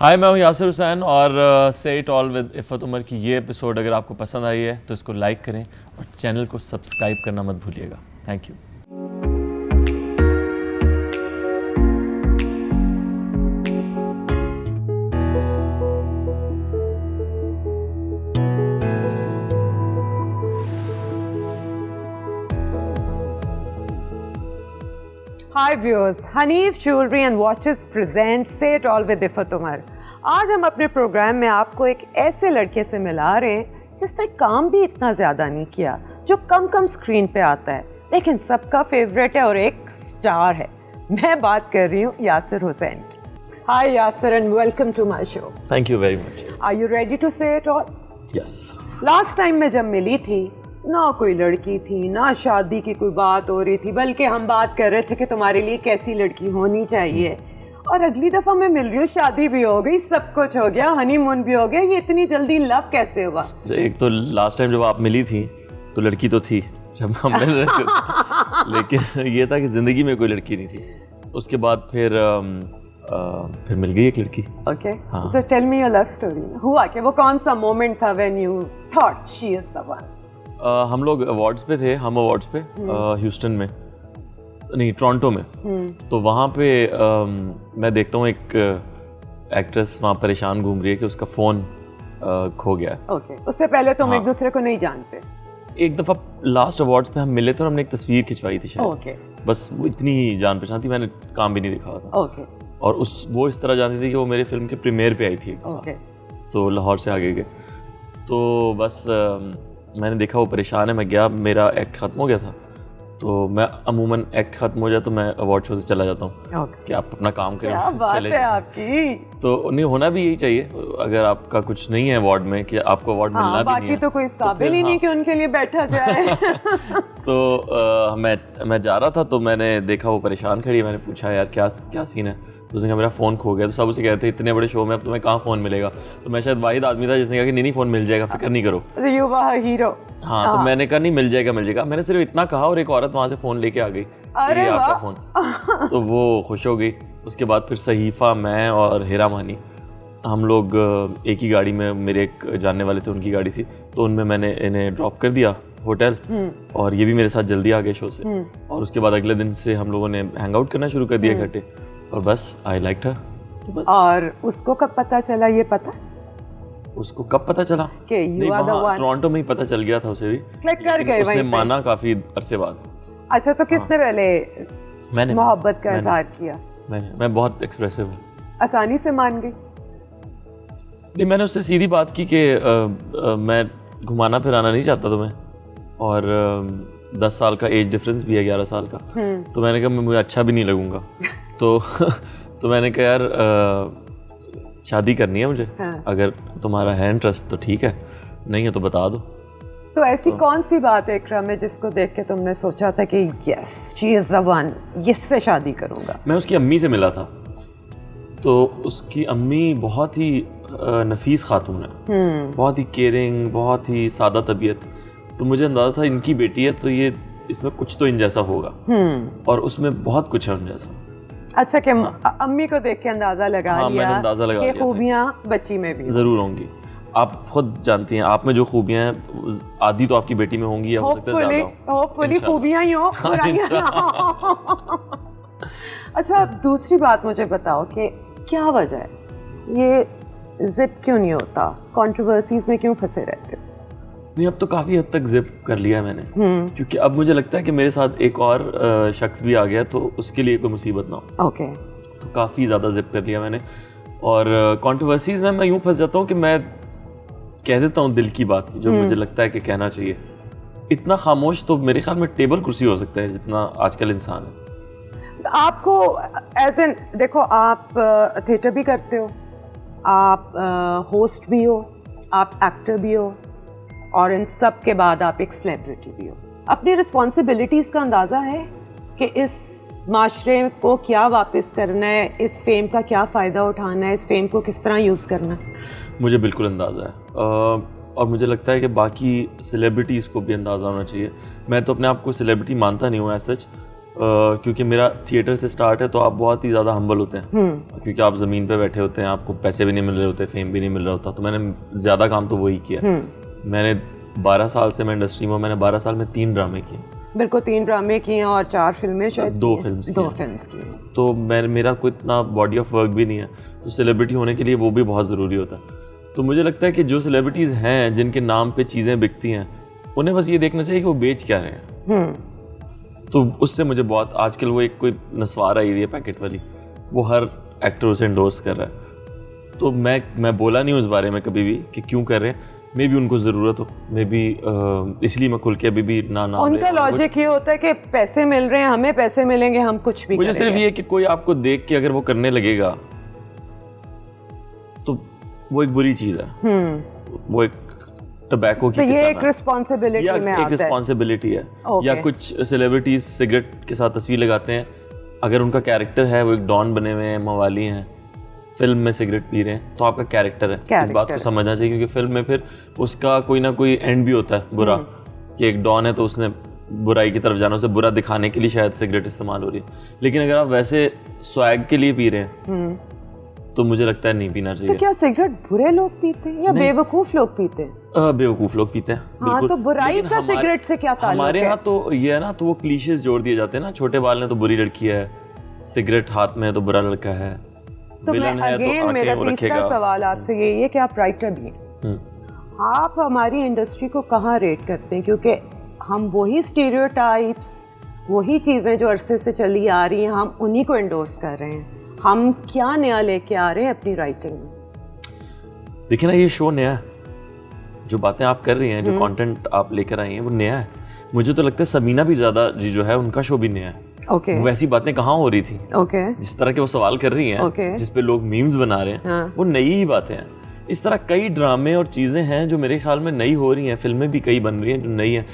हाय, मैं हूं यासिर हुसैन और say it all with Iffat Umar की ये एपिसोड अगर आपको पसंद आई है तो इसको लाइक करें और चैनल को सब्सक्राइब करना मत भूलिएगा। Thank you. Hi viewers, Hanif Jewelry and Watches present Say It All with Iffat Umar. आज हम अपने प्रोग्राम में आपको एक ऐसे लड़के से मिला रहे हैं जिसने काम भी इतना ज़्यादा नहीं किया, जो कम स्क्रीन पे आता है लेकिन सबका फेवरेट है और एक स्टार है। मैं बात कर रही हूँ यासिर हुसैन की। Hi Yasir and welcome to my show। Thank you very much. Are you ready to say it all? Yes. Last time मैं जब मिली थी ना कोई लड़की थी, ना शादी की कोई बात हो रही थी, बल्कि हम बात कर रहे थे कि तुम्हारे लिए कैसी लड़की होनी चाहिए। और अगली दफ़ा मैं मिल रही हूँ, शादी भी हो गई, सब कुछ हो गया, हनीमून भी हो गया। ये इतनी जल्दी लव कैसे हुआ? एक तो लास्ट टाइम जब आप मिली थी तो लड़की तो थी जब हम मिल रहे थे लेकिन ये था कि ज़िंदगी में कोई लड़की नहीं थी। तो उसके बाद फिर मिल गई एक लड़की। ओके, तो tell me your love story. हुआ कि वो कौन सा मोमेंट था when you thought she is the one? हम लोग अवार्ड्स पे थे, हम अवार्ड्स पे ह्यूस्टन में नहीं, टोरंटो में। तो वहाँ पे मैं देखता हूँ एक एक्ट्रेस वहाँ परेशान घूम रही है कि उसका फ़ोन खो गया है। ओके, उससे पहले तुम एक दूसरे को नहीं जानते? एक दफ़ा लास्ट अवार्ड्स पे हम मिले थे और हमने एक तस्वीर खिंचवाई थी शायद। ओके, बस वो इतनी जान पहचान थी, मैंने काम भी नहीं दिखाया था। ओके, और वो इस तरह जानती थी कि वो मेरे फिल्म के प्रीमियर पे आई थी। ओके, तो लाहौर से आगे गए तो बस मैंने देखा वो परेशान है। मैं गया, मेरा एक्ट ख़त्म हो गया था। तो मैं अमूमन एक्ट ख़त्म हो जाए तो मैं अवार्ड शो से चला जाता हूँ कि आप अपना काम करें। क्या बात है आपकी। तो नहीं, होना भी यही चाहिए। अगर आपका कुछ नहीं है अवार्ड में कि आपको अवार्ड मिलना भी नहीं है, तो कोई इस काबिल ही नहीं कि उनके लिए बैठा जाए। तो मैं जा रहा था तो मैंने देखा वो परेशान खड़ी है। मैंने पूछा यार क्या सीन है? तो उसने कहा मेरा फ़ोन खो गया। तो सब उसे कहते इतने बड़े शो में अब तुम्हें कहाँ फ़ोन मिलेगा? तो मैं शायद वाहिद आदमी था जिसने कहा कि नहीं फ़ोन मिल जाएगा, फिक्र नहीं करो। You were hero. हाँ, तो मैंने कहा नहीं, मिल जाएगा। मैंने सिर्फ इतना कहा और एक औरत वहाँ से फ़ोन लेके आ गई, ये आपका फ़ोन। तो वो खुश हो गई। उसके बाद फिर सहीफ़ा, मैं और हिरा मानी, हम लोग एक ही गाड़ी में, मेरे एक जानने वाले थे, उनकी गाड़ी थी, तो उनमें मैंने इन्हें ड्रॉप कर दिया होटल। और ये भी मेरे साथ जल्दी आ गए शो से। और उसके बाद अगले दिन से हम लोगों ने हैंग आउट करना शुरू कर दिया इकट्ठे। और बस आई लाइक्ड हर। और उसको कब पता चला? ये पता उसको कब पता चला कि you are the one? Toronto में ही पता चल गया था उसे भी। क्लिक कर गए उसने वहीं पे। माना काफी अरसे बाद। अच्छा, तो किसने पहले मैंने मोहब्बत का इजहार किया? मैं बहुत एक्सप्रेसिव हूँ। आसानी से मान गई? नहीं, मैंने उससे सीधी बात की कि मैं घुमाना फिराना नहीं चाहता तुम्हें, और 10 साल का एज डिफरेंस भी है, 11 साल का। तो मैंने कहा मुझे अच्छा भी नहीं लगूंगा। तो मैंने कहा यार शादी करनी है मुझे। हाँ। अगर तुम्हारा है इंटरेस्ट तो ठीक है, नहीं है तो बता दो। तो ऐसी कौन सी बात है इकरा में जिसको देख के तुमने सोचा था कि yes she is the one, इससे शादी करूंगा? मैं उसकी अम्मी से मिला था। तो उसकी अम्मी बहुत ही नफीस खातून है, बहुत ही केयरिंग, बहुत ही सादा तबीयत। तो मुझे अंदाजा था इनकी बेटी है तो ये इसमें कुछ तो इन जैसा होगा। और उसमें बहुत कुछ है उन जैसा। अच्छा, कि अम्मी को देख के अंदाजा लगा लिया कि खूबियां बच्ची में भी जरूर होंगी। आप खुद जानती हैं, आप में जो खूबियां हैं आधी तो आपकी बेटी में होंगी, या हो सकता है ज्यादा। होपफुली खूबियां ही हो, बुराइयां ना हो। अच्छा, दूसरी बात मुझे बताओ कि क्या वजह है ये जिप क्यों नहीं होता? कंट्रोवर्सीज में क्यों फंसे रहते हो? नहीं, अब तो काफ़ी हद तक जिप कर लिया है मैंने। क्योंकि अब मुझे लगता है कि मेरे साथ एक और शख्स भी आ गया तो उसके लिए कोई मुसीबत ना हो। ओके। तो काफ़ी ज़्यादा जिप कर लिया मैंने। और कंट्रोवर्सीज में मैं यूँ फंस जाता हूँ कि मैं कह देता हूँ दिल की बात जो मुझे लगता है कि कहना चाहिए। इतना खामोश तो मेरे ख्याल में टेबल कुर्सी हो सकता है जितना आजकल इंसान है। आपको एज एन, देखो आप थिएटर भी करते हो, आप होस्ट भी हो, आप एक्टर भी हो, और इन सब के बाद आप एक सेलिब्रिटी भी हो। अपनी रिस्पॉन्सिबिलिटीज़ का अंदाज़ा है कि इस माशरे को क्या वापस करना है, इस फेम का क्या फ़ायदा उठाना है, इस फेम को किस तरह यूज़ करना है? मुझे बिल्कुल अंदाज़ा है। और मुझे लगता है कि बाकी सेलिब्रिटीज़ को भी अंदाज़ा होना चाहिए। मैं तो अपने आप को सेलिब्रिटी मानता नहीं हूँ एज सच, क्योंकि मेरा थिएटर से स्टार्ट है, तो आप बहुत ही ज़्यादा हम्बल होते हैं क्योंकि आप ज़मीन पे बैठे होते हैं, आपको पैसे भी नहीं मिल रहे होते, फेम भी नहीं मिल रहा होता। तो मैंने ज़्यादा काम तो वही किया। मैंने 12 साल से मैं इंडस्ट्री में, मैंने 12 साल में 3 ड्रामे किए। बिल्कुल, 3 ड्रामे किए और 4 फिल्में, शायद 2 फिल्म्स की। तो मेरा कोई इतना बॉडी ऑफ वर्क भी नहीं है, तो सेलिब्रिटी होने के लिए वो भी बहुत ज़रूरी होता है। तो मुझे लगता है कि जो सेलिब्रिटीज़ हैं जिनके नाम पे चीज़ें बिकती हैं, उन्हें बस ये देखना चाहिए कि वो बेच क्या रहे हैं। तो उससे मुझे बहुत, आजकल वो एक कोई नस्वार आई हुई है पैकेट वाली, वो हर एक्टर उसे एंडोर्स कर रहा है। तो मैं बोला नहीं उस बारे में कभी भी कि क्यों कर रहे हैं, मे बी उनको ज़रूरत हो, मे बी इसलिए मैं खुल के अभी भी ना उनका लॉजिक ये होता है कि पैसे मिल रहे हैं, हमें पैसे मिलेंगे, हम कुछ भी मुझे सिर्फ ये कि कोई आपको देख के अगर वो करने लगेगा तो वो एक बुरी चीज़ है। वो एक टबैको की, तो ये एक रिस्पॉन्सिबिलिटी में आता है, एक रिस्पॉन्सिबिलिटी है। या कुछ सेलिब्रिटीज सिगरेट के साथ तस्वीर लगाते हैं, अगर उनका कैरेक्टर है, वो एक डॉन बने हुए हैं, मवाली हैं, फिल्म में सिगरेट पी रहे हैं, तो आपका कैरेक्टर है। इस बात को समझना चाहिए, क्योंकि फिल्म में फिर उसका कोई ना कोई एंड भी होता है बुरा, कि एक डॉन है तो उसने बुराई की तरफ जाना, उसे बुरा दिखाने के लिए शायद सिगरेट इस्तेमाल हो रही है। लेकिन अगर आप वैसे स्वैग के लिए पी रहे हैं तो मुझे लगता है नहीं पीना चाहिए। तो क्या सिगरेट बुरे लोग पीते हैं या बेवकूफ लोग पीते हैं? बेवकूफ लोग पीते हैं। हाँ, तो बुराई का सिगरेट से क्या ताल्लुक है? हमारे यहाँ तो ये है ना, तो वो क्लीशेस जोड़ दिए जाते हैं ना, छोटे बाल ने तो बुरी लड़की है, सिगरेट हाथ में है तो बुरा लड़का है, तो विलन है तो मेरा आंखें तीसरा रखेगा। सवाल आपसे यही है कि आप राइटर भी हैं, आप हमारी इंडस्ट्री को कहाँ रेट करते हैं? क्योंकि हम वही स्टीरियोटाइप्स, वही चीज़ें जो अरसे से चली आ रही हैं, हम उन्हीं को एंडोर्स कर रहे हैं। हम क्या नया लेके आ रहे हैं अपनी राइटिंग में? देखिए ना, ये शो नया है, जो बातें आप कर रही हैं, जो कंटेंट आप लेकर आई हैं, वो नया है। मुझे तो लगता है सबीना भी ज़्यादा जी जो है, उनका शो भी नया है। वो वैसी बातें कहाँ हो रही थी? जिस तरह के वो सवाल कर रही हैं, जिस पे लोग मीम्स बना रहे हैं, वो नई ही बातें हैं। इस तरह कई ड्रामे और चीज़ें हैं जो मेरे ख्याल में नई हो रही हैं, फिल्में भी कई बन रही हैं जो नई हैं,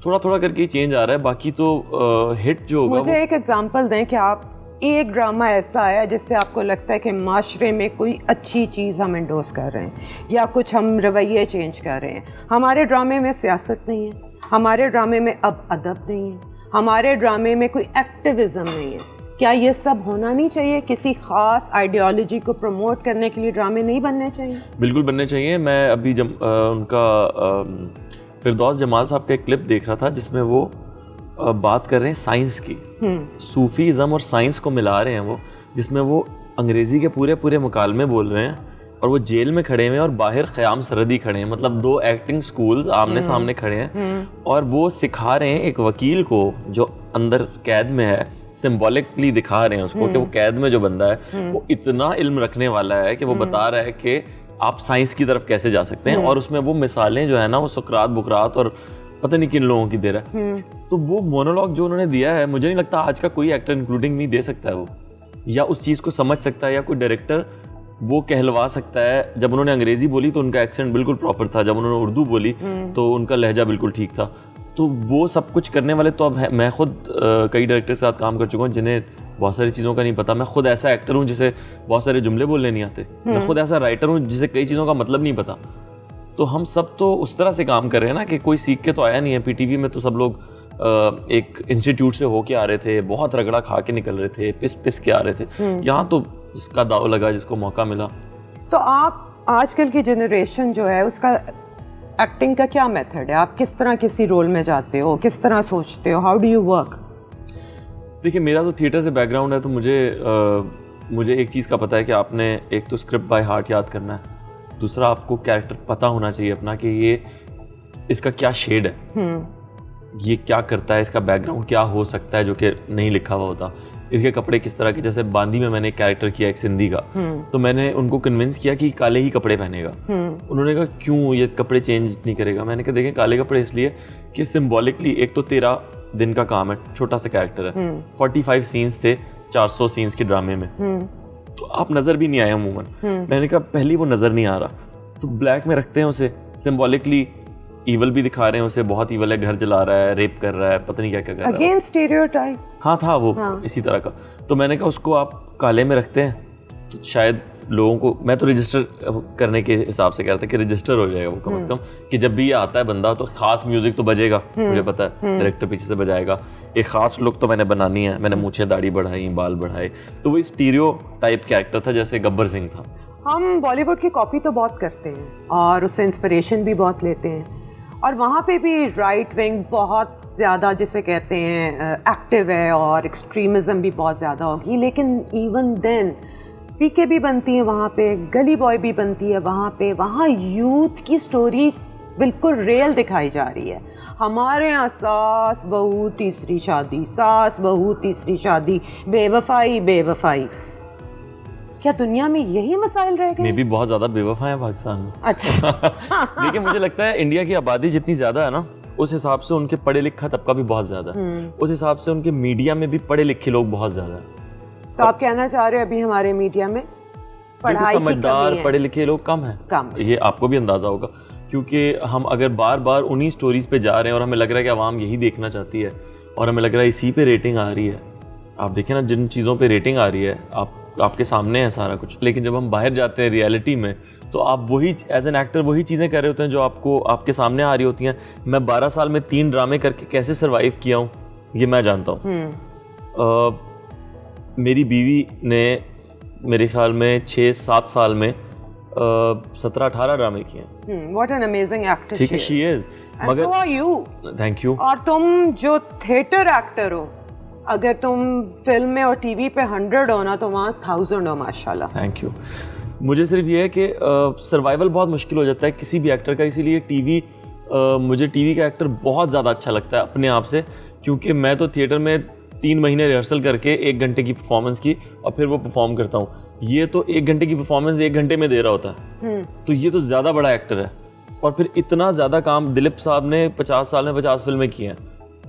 थोड़ा थोड़ा करके चेंज आ रहा है। बाकी तो हिट जो होगा, मुझे एक एग्जांपल दें कि आप एक ड्रामा ऐसा आया जिससे आपको लगता है कि माशरे में कोई अच्छी चीज़ हम एंडोर्स कर रहे हैं या कुछ हम रवैये चेंज कर रहे हैं। हमारे ड्रामे में सियासत नहीं है, हमारे ड्रामे में अब अदब नहीं है, हमारे ड्रामे में कोई एक्टिविज्म नहीं है। क्या ये सब होना नहीं चाहिए? किसी ख़ास आइडियोलॉजी को प्रमोट करने के लिए ड्रामे नहीं बनने चाहिए? बिल्कुल बनने चाहिए। मैं अभी जब उनका फिरदौस जमाल साहब का एक क्लिप देख रहा था जिसमें वो बात कर रहे हैं साइंस की, सूफीज़म और साइंस को मिला रहे हैं वो, जिसमें वो अंग्रेज़ी के पूरे पूरे मुकालमे बोल रहे हैं और वो जेल में खड़े हुए हैं और बाहर क़याम सरहदी खड़े हैं, मतलब 2 एक्टिंग स्कूल्स आमने सामने खड़े हैं और वो सिखा रहे हैं एक वकील को जो अंदर कैद में है, सिंबॉलिकली दिखा रहे हैं उसको कि वो कैद में जो बंदा है वो इतना इल्म रखने वाला है कि वो बता रहा है कि आप साइंस की तरफ कैसे जा सकते हैं। और उसमें वो मिसालें जो है ना, वो सुकरात बुकरात और पता नहीं किन लोगों की दे रहा है। तो वो मोनोलॉग जो उन्होंने दिया है, मुझे नहीं लगता आज का कोई एक्टर इंक्लूडिंग मी दे सकता है वो, या उस चीज़ को समझ सकता है, या कोई डायरेक्टर वो कहलवा सकता है। जब उन्होंने अंग्रेज़ी बोली तो उनका एक्सेंट बिल्कुल प्रॉपर था, जब उन्होंने उर्दू बोली तो उनका लहजा बिल्कुल ठीक था। तो वो सब कुछ करने वाले तो अब है। मैं खुद कई डायरेक्टर के साथ काम कर चुका हूँ जिन्हें बहुत सारी चीज़ों का नहीं पता। मैं खुद ऐसा एक्टर हूँ जिसे बहुत सारे जुमले बोलने नहीं आते। मैं खुद ऐसा राइटर हूँ जिसे कई चीज़ों का मतलब नहीं पता। तो हम सब तो उस तरह से काम कर रहे हैं ना कि कोई सीख के तो आया नहीं है। पीटीवी में तो सब लोग एक इंस्टीट्यूट से होके आ रहे थे, बहुत रगड़ा खा के निकल रहे थे, पिस पिस के आ रहे थे। यहाँ तो जिसका दाव लगा, जिसको मौका मिला। तो आप आजकल की जनरेशन जो है उसका एक्टिंग का क्या मेथड है? आप किस तरह किसी रोल में जाते हो, किस तरह सोचते हो, हाउ डू यू वर्क? देखिए, मेरा तो थिएटर से बैकग्राउंड है, तो मुझे एक चीज़ का पता है कि आपने एक तो स्क्रिप्ट बाय हार्ट याद करना है, दूसरा आपको कैरेक्टर पता होना चाहिए अपना कि ये इसका क्या शेड है, ये क्या करता है, इसका बैकग्राउंड क्या हो सकता है जो कि नहीं लिखा हुआ होता, इसके कपड़े किस तरह के। जैसे बांदी में मैंने एक कैरेक्टर किया एक सिंधी का, तो मैंने उनको कन्विंस किया कि काले ही कपड़े पहनेगा। उन्होंने कहा क्यों, ये कपड़े चेंज नहीं करेगा? मैंने कहा देखें, काले कपड़े इसलिए कि सिम्बॉलिकली एक तो 13 दिन का काम है, छोटा सा कैरेक्टर है, 45 सीन्स थे 400 सीन्स के ड्रामे में, तो आप नज़र भी नहीं आए अमूमन। मैंने कहा पहली वो नज़र नहीं आ रहा, तो ब्लैक में रखते हैं उसे, सिम्बॉलिकली ईवल भी दिखा रहे हैं उसे, बहुत ईवल है, घर जला रहा है, रेप कर रहा है, पता नहीं क्या क्या कर रहा है। Again stereotype. हाँ था वो इसी तरह का। तो मैंने कहा उसको आप काले में रखते हैं तो शायद लोगों को, मैं तो रजिस्टर करने के हिसाब से कह रहा था कि रजिस्टर हो जाएगा वो कम से कम, कि जब भी ये आता है बंदा तो खास म्यूजिक तो बजेगा, मुझे पता है डायरेक्टर पीछे से बजाएगा, एक ख़ास लुक तो मैंने बनानी है, मैंने मूछें दाढ़ी बढ़ाई, बाल बढ़ाए, तो वो स्टीरियो टाइप कैरेक्टर था जैसे गब्बर सिंह था। हम बॉलीवुड की कॉपी तो बहुत करते हैं और उससे इंस्पिरेशन भी बहुत लेते हैं, और वहाँ पे भी राइट विंग बहुत ज़्यादा जिसे कहते हैं एक्टिव है और एक्सट्रीमिज़म भी बहुत ज़्यादा होगी, लेकिन इवन देन पीके भी बनती है वहाँ पे, गली बॉय भी बनती है वहाँ पे, वहाँ यूथ की स्टोरी बिल्कुल रियल दिखाई जा रही है। हमारे यहाँ सास बहू तीसरी शादी, सास बहू तीसरी शादी, बेवफाई बेवफाई। क्या दुनिया में यही मसाइल रह गए? मे भी बहुत ज़्यादा बेवफा है पाकिस्तान में। अच्छा। लेकिन मुझे लगता है इंडिया की आबादी जितनी ज़्यादा है ना, उस हिसाब से उनके पढ़े लिखा तबका भी बहुत ज़्यादा है, उस हिसाब से उनके मीडिया में भी पढ़े लिखे लोग बहुत ज़्यादा है। तो आप कहना चाह रहे हो अभी हमारे मीडिया में पढ़ाई की समझदार कमी है? पढ़े लिखे लोग कम हैं, कम। ये आपको भी अंदाज़ा होगा, क्योंकि हम अगर बार बार उन्हीं स्टोरीज पे जा रहे हैं और हमें लग रहा है कि आवाम यही देखना चाहती है और हमें लग रहा है इसी पे रेटिंग आ रही है। आप देखें ना, जिन चीज़ों पे रेटिंग आ रही है आपके सामने है सारा कुछ, लेकिन जब हम बाहर जाते हैं रियलिटी में तो आप वही एज एन एक्टर वही चीज़ें कर रहे होते हैं जो आपके सामने आ रही होती हैं। मैं 12 साल में 3 ड्रामे करके कैसे सर्वाइव किया हूँ ये मैं जानता हूँ। मेरी बीवी ने मेरे ख्याल में 6-7 साल में 17-18 ड्रामे किए हैं। What an amazing actor ठीक है, she she is. Is, And मगर so are you. Thank you. और तुम जो थिएटर एक्टर हो, अगर तुम फिल्म में और टीवी पे 100 हो ना तो वहाँ 1000 हो माशाल्लाह। Thank you. मुझे सिर्फ ये है कि सर्वाइवल बहुत मुश्किल हो जाता है किसी भी एक्टर का, इसीलिए मुझे टीवी का एक्टर बहुत ज़्यादा अच्छा लगता है अपने आप से, क्योंकि मैं तो थिएटर में 3 महीने रिहर्सल करके 1 घंटे की परफॉर्मेंस की और फिर वो परफॉर्म करता हूँ। ये तो 1 घंटे की परफॉर्मेंस 1 घंटे में दे रहा होता है, तो ये तो ज़्यादा बड़ा एक्टर है। और फिर इतना ज़्यादा काम दिलीप साहब ने 50 साल में 50 फिल्में की हैं,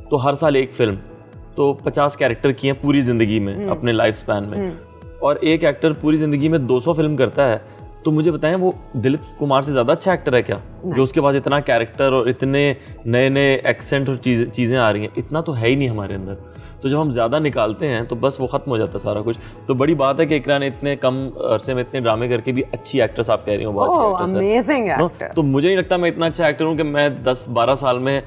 तो हर साल एक फिल्म, तो 50 कैरेक्टर किए हैं पूरी ज़िंदगी में अपने लाइफ स्पैन में, और एक एक्टर पूरी ज़िंदगी में 200 फिल्म करता है। तो मुझे बताएं, वो दिलीप कुमार से ज़्यादा अच्छा एक्टर है क्या, जो उसके पास इतना कैरेक्टर और इतने नए नए एक्सेंट और चीज़ें आ रही हैं? इतना तो है ही नहीं हमारे अंदर। तो जब हम ज़्यादा निकालते हैं तो बस वो ख़त्म हो जाता है सारा कुछ। तो बड़ी बात है कि इकरा ने इतने कम अरसे में इतने ड्रामे करके भी अच्छी एक्ट्रेस आप कह रही हो, बहुत अच्छी अमेजिंग एक्ट्रेस एक्टर। है। तो मुझे नहीं लगता मैं इतना अच्छा एक्टर हूँ कि मैं 10-12 साल में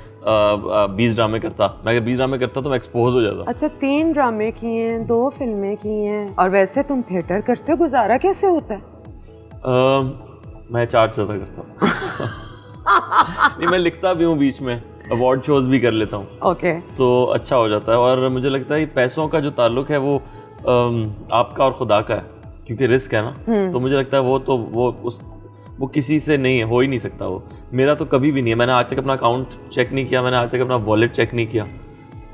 20 ड्रामे करता। मैं अगर 20 ड्रामे करता तो मैं एक्सपोज हो जाता। अच्छा, 3 ड्रामे किए हैं, 2 फिल्में की हैं, और वैसे तुम थिएटर करते हो, गुजारा कैसे होता है? मैं चार्ज ज़्यादा करता हूँ। नहीं, मैं लिखता भी हूँ, बीच में अवार्ड शोज भी कर लेता हूँ। ओके। तो अच्छा हो जाता है। और मुझे लगता है पैसों का जो ताल्लुक है वो आपका और खुदा का है, क्योंकि रिस्क है ना। तो मुझे लगता है वो किसी से नहीं हो ही नहीं सकता। वो मेरा तो कभी भी नहीं है। मैंने आज तक अपना अकाउंट चेक नहीं किया, मैंने आज तक अपना वॉलेट चेक नहीं किया,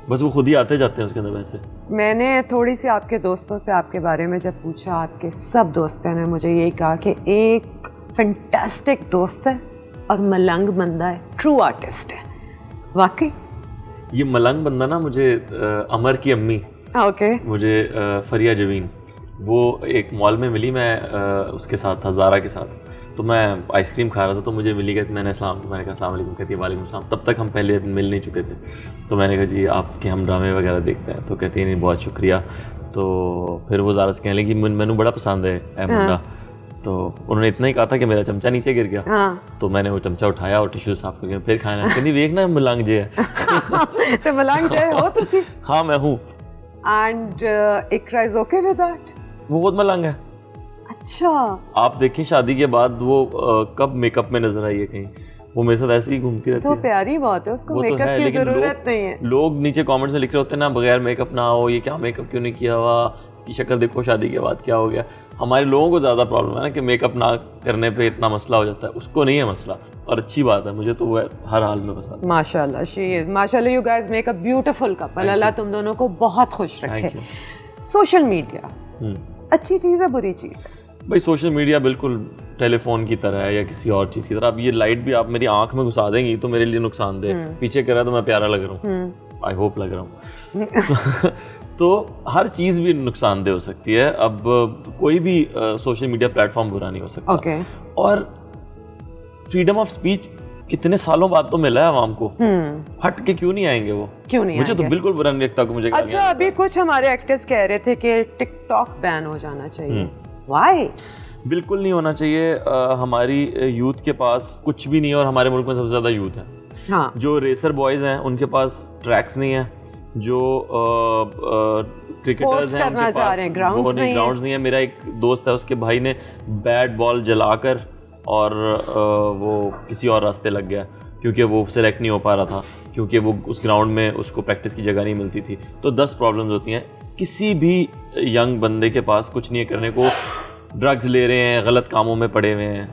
बस वो खुद ही आते जाते हैं उसके अंदर पैसे। मैंने थोड़ी सी आपके दोस्तों से आपके बारे में जब पूछा, आपके सब दोस्तों ने मुझे यही कहा कि एक फैंटास्टिक दोस्त है और मलंग बंदा है, ट्रू आर्टिस्ट है। वाकई ये मलंग बंदा ना, मुझे अमर की अम्मी, ओके, मुझे फरिया जवीन, वो एक मॉल में मिली, मैं उसके साथ था, ज़ारा के साथ। तो मैं आइसक्रीम खा रहा था तो मुझे मिली, कहती मैंने कहा अस्सलाम वालेकुम, कहती है वालेकुम सलाम। तब तक हम पहले मिल नहीं चुके थे। तो मैंने कहा जी आपके हम ड्रामे वगैरह देखते हैं। तो कहती है नहीं, बहुत शुक्रिया। तो फिर वो ज़ारा से कहने लगी मैनू बड़ा पसंद है मुंडा। तो उन्होंने इतना ही कहा था कि मेरा चमचा नीचे गिर गया। हाँ। तो मैंने वो चमचा उठाया और टिश्यू साफ करके फिर खाना। कहती देखना मलंग जे है। तो मलंग जे हो तुसी? हाँ मैं हूँ। And Iqra is okay with that? वो बहुत मलंग है। अच्छा। आप देखिए शादी के बाद वो कब मेकअप में नजर आई है कहीं, वो मेरे साथ ऐसे ही घूमती रहती तो है। प्यारी बात है, उसको मेकअप की जरूरत नहीं है। लोग नीचे कमेंट्स में लिख रहे होते हैं ना, बगैर मेकअप ना हो, ये क्या मेकअप क्यों नहीं किया हुआ, इसकी शक्ल देखो शादी के बाद क्या हो गया। हमारे लोगों को ज़्यादा प्रॉब्लम है ना कि मेकअप ना करने पे इतना मसला हो जाता है, उसको नहीं है मसला। और अच्छी बात है, मुझे तो वो हर हाल में पसंद है। माशाल्लाह, शी इज माशाल्लाह, you guys make a beautiful couple. Allah तुम दोनों को बहुत खुश रखे। सोशल मीडिया अच्छी चीज़ है, बुरी चीज़ है? भाई सोशल मीडिया बिल्कुल टेलीफोन की तरह है या किसी और चीज़ की तरह। अब ये लाइट भी आप मेरी आंख में घुसा देंगी तो मेरे लिए नुकसानदेह, पीछे कर रहा है तो मैं प्यारा लग रहा हूँ, आई होप लग रहा हूँ। तो हर चीज़ भी नुकसानदेह हो सकती है। अब कोई भी सोशल मीडिया प्लेटफॉर्म बुरा नहीं हो सकता। और फ्रीडम ऑफ स्पीच कितने सालों बाद तो मिला है आवाम को, हट के क्यों नहीं आएंगे वो? क्यों नहीं मुझे आएंगे? तो बिल्कुल बुरा नहीं लगता कि मुझे। अच्छा, अभी कुछ हमारे एक्टर्स कह रहे थे कि टिकटॉक बैन हो जाना चाहिए। व्हाई? बिल्कुल नहीं होना चाहिए। हमारी यूथ के पास कुछ भी नहीं है और हमारे मुल्क में सबसे ज़्यादा यूथ है। हाँ। जो रेसर बॉयज़ हैं उनके पास ट्रैक्स नहीं है, जो क्रिकेटर्स हैं उनके पास वो नहीं ग्राउंड्स नहीं है। मेरा एक दोस्त है, उसके भाई ने बैट बॉल जलाकर और वो किसी और रास्ते लग गया क्योंकि वो सेलेक्ट नहीं हो पा रहा था, क्योंकि वो उस ग्राउंड में उसको प्रैक्टिस की जगह नहीं मिलती थी। तो 10 प्रॉब्लम्स होती हैं। किसी भी यंग बंदे के पास कुछ नहीं है करने को, ड्रग्स ले रहे हैं, गलत कामों में पड़े हुए हैं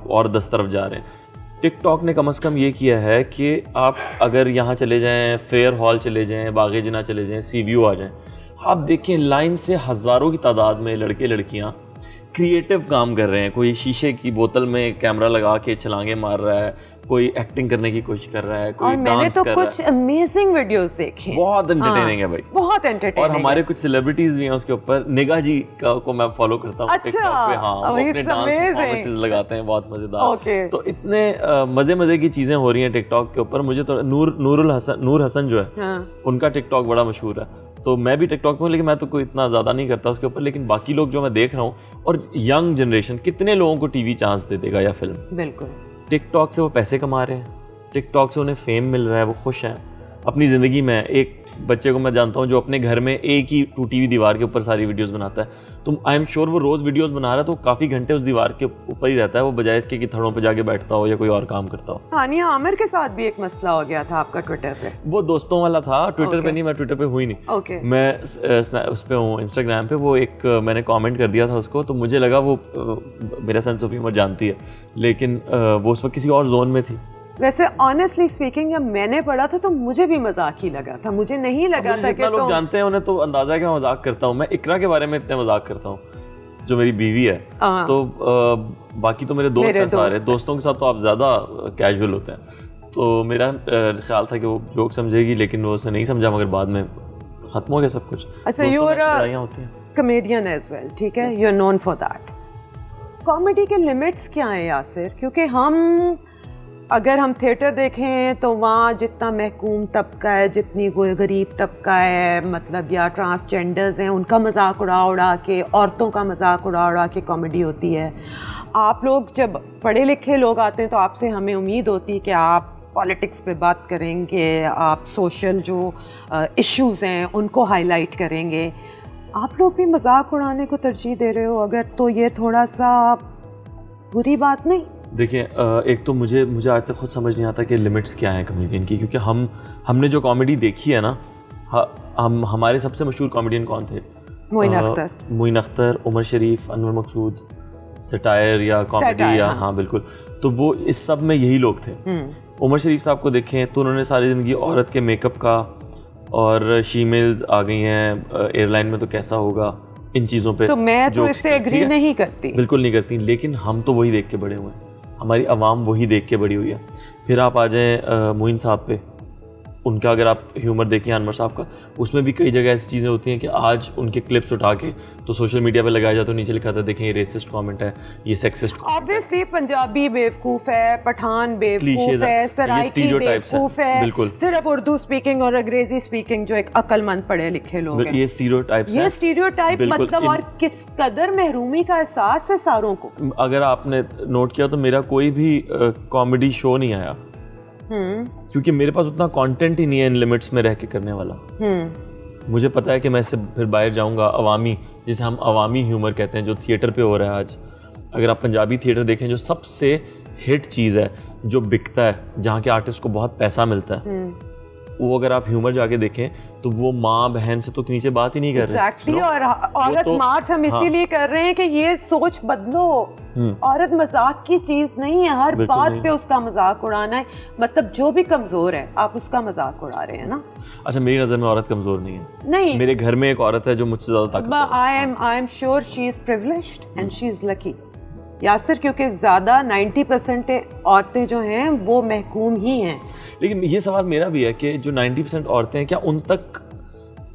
और 10 तरफ जा रहे हैं। टिकटॉक ने कम से कम ये किया है कि आप अगर यहाँ चले जाएं, फेयर हॉल चले जाएं, बागे जिना चले जाएं, सी व्यू आ जाएं, आप देखें लाइन से हज़ारों की तादाद में लड़के लड़कियाँ क्रिएटिव काम कर रहे हैं। कोई शीशे की बोतल में कैमरा लगा के छलांगे मार रहा है, कोई एक्टिंग करने की कोशिश कर रहा है, कोई डांस कर रहा है। मैंने तो कुछ अमेजिंग वीडियोस देखे, बहुत एंटरटेनिंग है भाई, बहुत एंटरटेनिंग। और हमारे कुछ सेलिब्रिटीज भी हैं उसके ऊपर। निगाह जी को मैं फॉलो करता हूँ टिकटॉक पे। हाँ, वो अपने डांस परफॉर्मेंसेस लगाते हैं, बहुत मजेदार। तो इतने मजे की चीजें हो रही हैं टिकटॉक के ऊपर। मुझे तो नूर हसन जो है, उनका टिकटॉक बड़ा मशहूर है। तो मैं भी टिकटॉक में हूँ, लेकिन मैं तो कोई इतना ज़्यादा नहीं करता उसके ऊपर। लेकिन बाकी लोग जो मैं देख रहा हूँ, और यंग जनरेशन कितने लोगों को टीवी चांस दे देगा या फिल्म। बिल्कुल, टिकटॉक से वो पैसे कमा रहे हैं, टिकटॉक से उन्हें फेम मिल रहा है, वो खुश हैं अपनी ज़िंदगी में। एक बच्चे को मैं जानता हूँ जो अपने घर में एक ही टूटी हुई दीवार के ऊपर सारी वीडियोस बनाता है। तो आई एम श्योर वो रोज़ वीडियोस बना रहा है, तो काफ़ी घंटे उस दीवार के ऊपर ही रहता है, वो बजाय इसके कि थड़ों पे जाके बैठता हो या कोई और काम करता हो। हानिया आमिर के साथ भी एक मसला हो गया था आपका ट्विटर पे। वो दोस्तों वाला था, ट्विटर पे नहीं, मैं ट्विटर पे हुई नहीं। मैं उस पे हूँ, इंस्टाग्राम पे। वो एक मैंने कॉमेंट कर दिया था उसको, तो मुझे लगा वो मेरा सेंस ऑफ ह्यूमर जानती है, लेकिन वो उस वक्त किसी और जोन में थी। वैसे ऑनेस्टली स्पीकिंग, जब मैंने पढ़ा था तो मुझे भी मजाक ही लगा था। मुझे नहीं लगा था कि लोग जानते हैं उन्हें तो अंदाजा है कि मैं मजाक करता हूँ। मैं इकरा के बारे में इतने मजाक करता हूँ, जो मेरी बीवी है। तो बाकी तो मेरे दोस्त हैं सारे। दोस्तों के साथ तो आप ज़्यादा कैजुअल होते हैं। तो मेरा ख्याल था कि वो जोक समझेगी, लेकिन वो उसे नहीं समझा, मगर बाद में ख़त्म हो गया सब कुछ। अच्छा, you are a comedian as well, ठीक है, you are known for that. Comedy के लिमिट्स क्या हैं यासिर? क्योंकि हम अगर हम थिएटर देखें तो वहाँ जितना महकूम तबका है, जितनी गरीब तबका है, मतलब या ट्रांसजेंडर्स हैं, उनका मजाक उड़ा के, औरतों का मजाक उड़ा के कॉमेडी होती है। आप लोग जब पढ़े लिखे लोग आते हैं तो आपसे हमें उम्मीद होती है कि आप पॉलिटिक्स पे बात करेंगे, आप सोशल जो इश्यूज़ हैं उनको हाईलाइट करेंगे। आप लोग भी मजाक उड़ाने को तरजीह दे रहे हो अगर, तो ये थोड़ा सा बुरी बात नहीं? देखिए, एक तो मुझे आज तक खुद समझ नहीं आता कि लिमिट्स क्या हैं कॉमेडियन की, क्योंकि हमने जो कॉमेडी देखी है ना, हमारे सबसे मशहूर कॉमेडियन कौन थे? मोइन अख्तर, उमर शरीफ, अनवर मकसूद, सटायर या कॉमेडी या हाँ बिल्कुल। तो वो इस सब में यही लोग थे। उमर शरीफ साहब को देखें तो उन्होंने सारी ज़िंदगी औरत के मेकअप का, और शीमेल्स आ गई हैं एयरलाइन में तो कैसा होगा, इन चीज़ों पे तो मैं तो इससे एग्री नहीं करती, बिल्कुल नहीं करती। लेकिन हम तो वही देख के बड़े हुए हैं, हमारी आवाम वही देख के बड़ी हुई है। फिर आप आ जाएं मोइन साहब पे, उनका अगर आप ह्यूमर देखिए, अनवर साहब का, उसमें भी कई जगह ऐसी चीज़ें होती हैं कि आज उनके क्लिप्स उठा के तो सोशल मीडिया पे लगाया जाता है, नीचे लिखा था देखें ये रेसिस्ट कमेंट है, ये सेक्सिस्ट। ऑब्वियसली पंजाबी बेवकूफ़ है, पठान बेवकूफ़ है, सराइकी बेवकूफ़ है, बिल्कुल सिर्फ उर्दू स्पीकिंग और अंग्रेजी स्पीकिंग जो एक अक्लमंद पढ़े लिखे लोग हैं। ये स्टीरियोटाइप मतलब, और किस कदर महरूमी का एहसास है सारों को। अगर आपने नोट किया तो मेरा कोई भी कॉमेडी शो नहीं आया, क्योंकि मेरे पास उतना कंटेंट ही नहीं है इन लिमिट्स में रह के करने वाला। मुझे पता है कि मैं इससे फिर बाहर जाऊंगा, अवामी, जिसे हम अवामी ह्यूमर कहते हैं, जो थिएटर पे हो रहा है आज। अगर आप पंजाबी थिएटर देखें, जो सबसे हिट चीज़ है, जो बिकता है, जहाँ के आर्टिस्ट को बहुत पैसा मिलता है, वो अगर आप ह्यूमर जाके देखें तो वो माँ बहन से तो नीचे बात ही नहीं कर रहे। Exactly, और औरत मार्च हम इसीलिए कर रहे हैं कि ये सोच बदलो। औरत मजाक की चीज नहीं है, हर बात पे उसका मजाक उड़ाना है। मतलब जो भी कमजोर है आप उसका मजाक उड़ा रहे हैं ना। अच्छा, मेरी नजर में औरत कमजोर नहीं है। नहीं, मेरे घर में एक औरत है जो मुझसे ज्यादा ताकतवर है। I am sure she is privileged and she is lucky Yasir, क्योंकि ज़्यादा 90% औरतें जो हैं वो महकूम ही हैं। लेकिन ये सवाल मेरा भी है कि जो 90% औरतें हैं, क्या उन तक,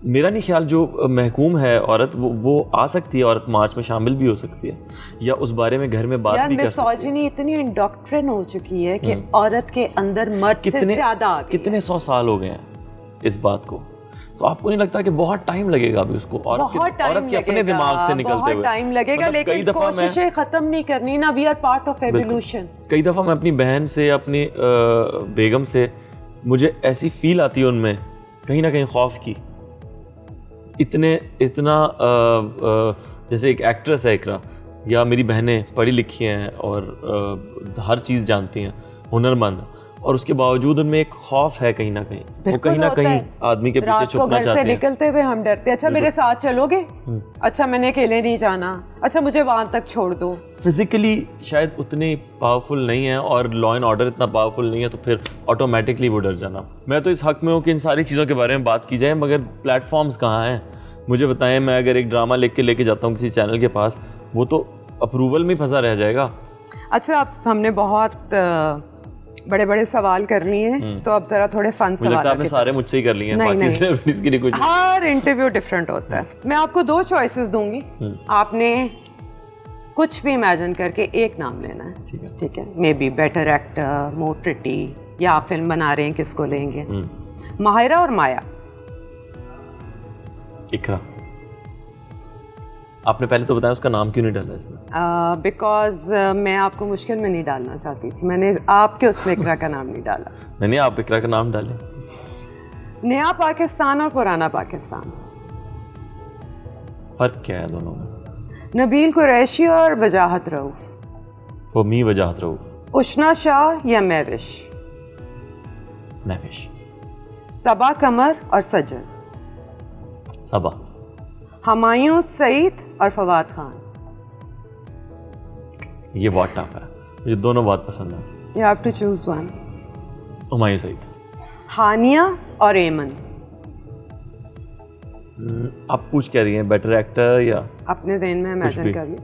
मेरा नहीं ख्याल, जो महकूम है औरत वो आ सकती है, औरत मार्च में शामिल भी हो सकती है, या उस बारे में घर में बात भी कर सकती है। मिसोजिनी इतनी इंडोक्ट्रिन हो चुकी है कि औरत के अंदर मर्द से ज़्यादा आ गई। कितने 100 साल हो गए हैं इस बात को, तो आपको नहीं लगता कि बहुत टाइम लगेगा अभी उसको, औरत के अपने दिमाग से निकलते हुए? बहुत टाइम लगेगा, लेकिन कोशिशें खत्म नहीं करनी ना। We are part of evolution. कई दफ़ा मैं अपनी बहन से, अपनी बेगम से, मुझे ऐसी फील आती है उनमें कहीं ना कहीं खौफ की। इतना जैसे एक एक्ट्रेस है इकरा, या मेरी बहनें पढ़ी लिखी हैं और हर चीज़ जानती हैं, हुनरमंद, और उसके बावजूद उनमें एक खौफ है कहीं ना कहीं, वो कहीं ना कहीं आदमी के पीछे छुपना चाहते हैं। निकलते हुए हम डरते हैं, अच्छा मेरे साथ चलोगे, अच्छा मैंने अकेले नहीं जाना, अच्छा मुझे वहां तक छोड़ दो। फिजिकली शायद उतने पावरफुल नहीं है और लॉ एंड ऑर्डर इतना पावरफुल नहीं है, तो फिर ऑटोमेटिकली वो डर जाना। मैं तो इस हक में हूँ कि इन सारी चीज़ों के बारे में बात की जाए, मगर प्लेटफॉर्म्स कहाँ हैं? मुझे बताएं, मैं अगर एक ड्रामा लिख के लेके जाता हूँ किसी चैनल के पास, वो तो अप्रूवल में फंसा रह जाएगा। अच्छा, अब हमने बहुत बड़े बड़े सवाल कर लिए हैं, तो अब जरा थोड़े फन सवाल। आपने सारे मुझसे ही कर लिए हैं, बाकी इसके लिए कुछ। हर इंटरव्यू डिफरेंट होता है। मैं आपको 2 चॉइसेस दूंगी, आपने कुछ भी इमेजिन करके एक नाम लेना है। ठीक है, may be better actor, more pretty, या आप फिल्म बना रहे हैं, किसको लेंगे? माहिरा और माया? इकरा। आपने पहले तो बताया उसका नाम क्यों नहीं डाला इसमें? बिकॉज मैं आपको मुश्किल में नहीं डालना चाहती थी, मैंने आपके उसमें इकरा का नाम नहीं डाला। नहीं, आप इकरा का नाम डालें। नया पाकिस्तान और पुराना पाकिस्तान, फर्क क्या है दोनों में? नबील कुरैशी और वजाहत रऊफ? फॉर मी वजाहत रऊफ। उशना शाह या महविश? महविश। सबा कमर और सज्जन? सबा। हुमायूं सईद और फवाद खान? ये बहुत टफ है, मुझे दोनों बहुत पसंद है। You have to choose one. Humayun Saeed. हानिया और एमन? आप पूछ क्या रही हैं, बेटर एक्टर या? अपने दिन में इमेजिन कर ली।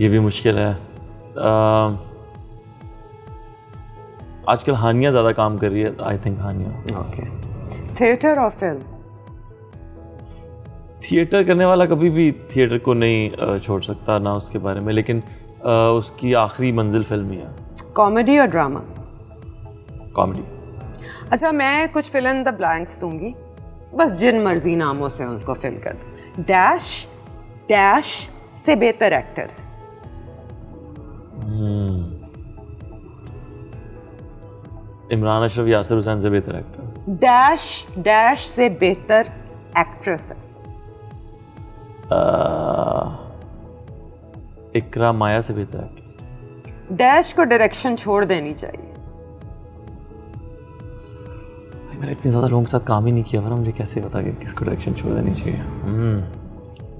ये भी मुश्किल है। आजकल हानिया ज़्यादा काम कर रही है, I think Hania. Okay. Theatre और फिल्म? थिएटर करने वाला कभी भी थिएटर को नहीं छोड़ सकता, ना उसके बारे में, लेकिन उसकी आखिरी मंजिल फिल्म ही है। कॉमेडी और ड्रामा? कॉमेडी। अच्छा, मैं कुछ फिल इन द ब्लैंक्स दूंगी, बस जिन मर्जी नामों से उनको फिल कर दो। डैश डैश से बेहतर एक्टर? इमरान अशरफ, यासिर हुसैन से बेहतर एक्टर। डैश डैश से बेहतर एक्ट्रेस है? इकरा माया से बेहतर एक्ट्रेस। डैश को डायरेक्शन छोड़ देनी चाहिए? मैंने इतने ज़्यादा लोगों के साथ काम ही नहीं किया, वरना मुझे कैसे पता कि किसको डायरेक्शन छोड़ देनी चाहिए।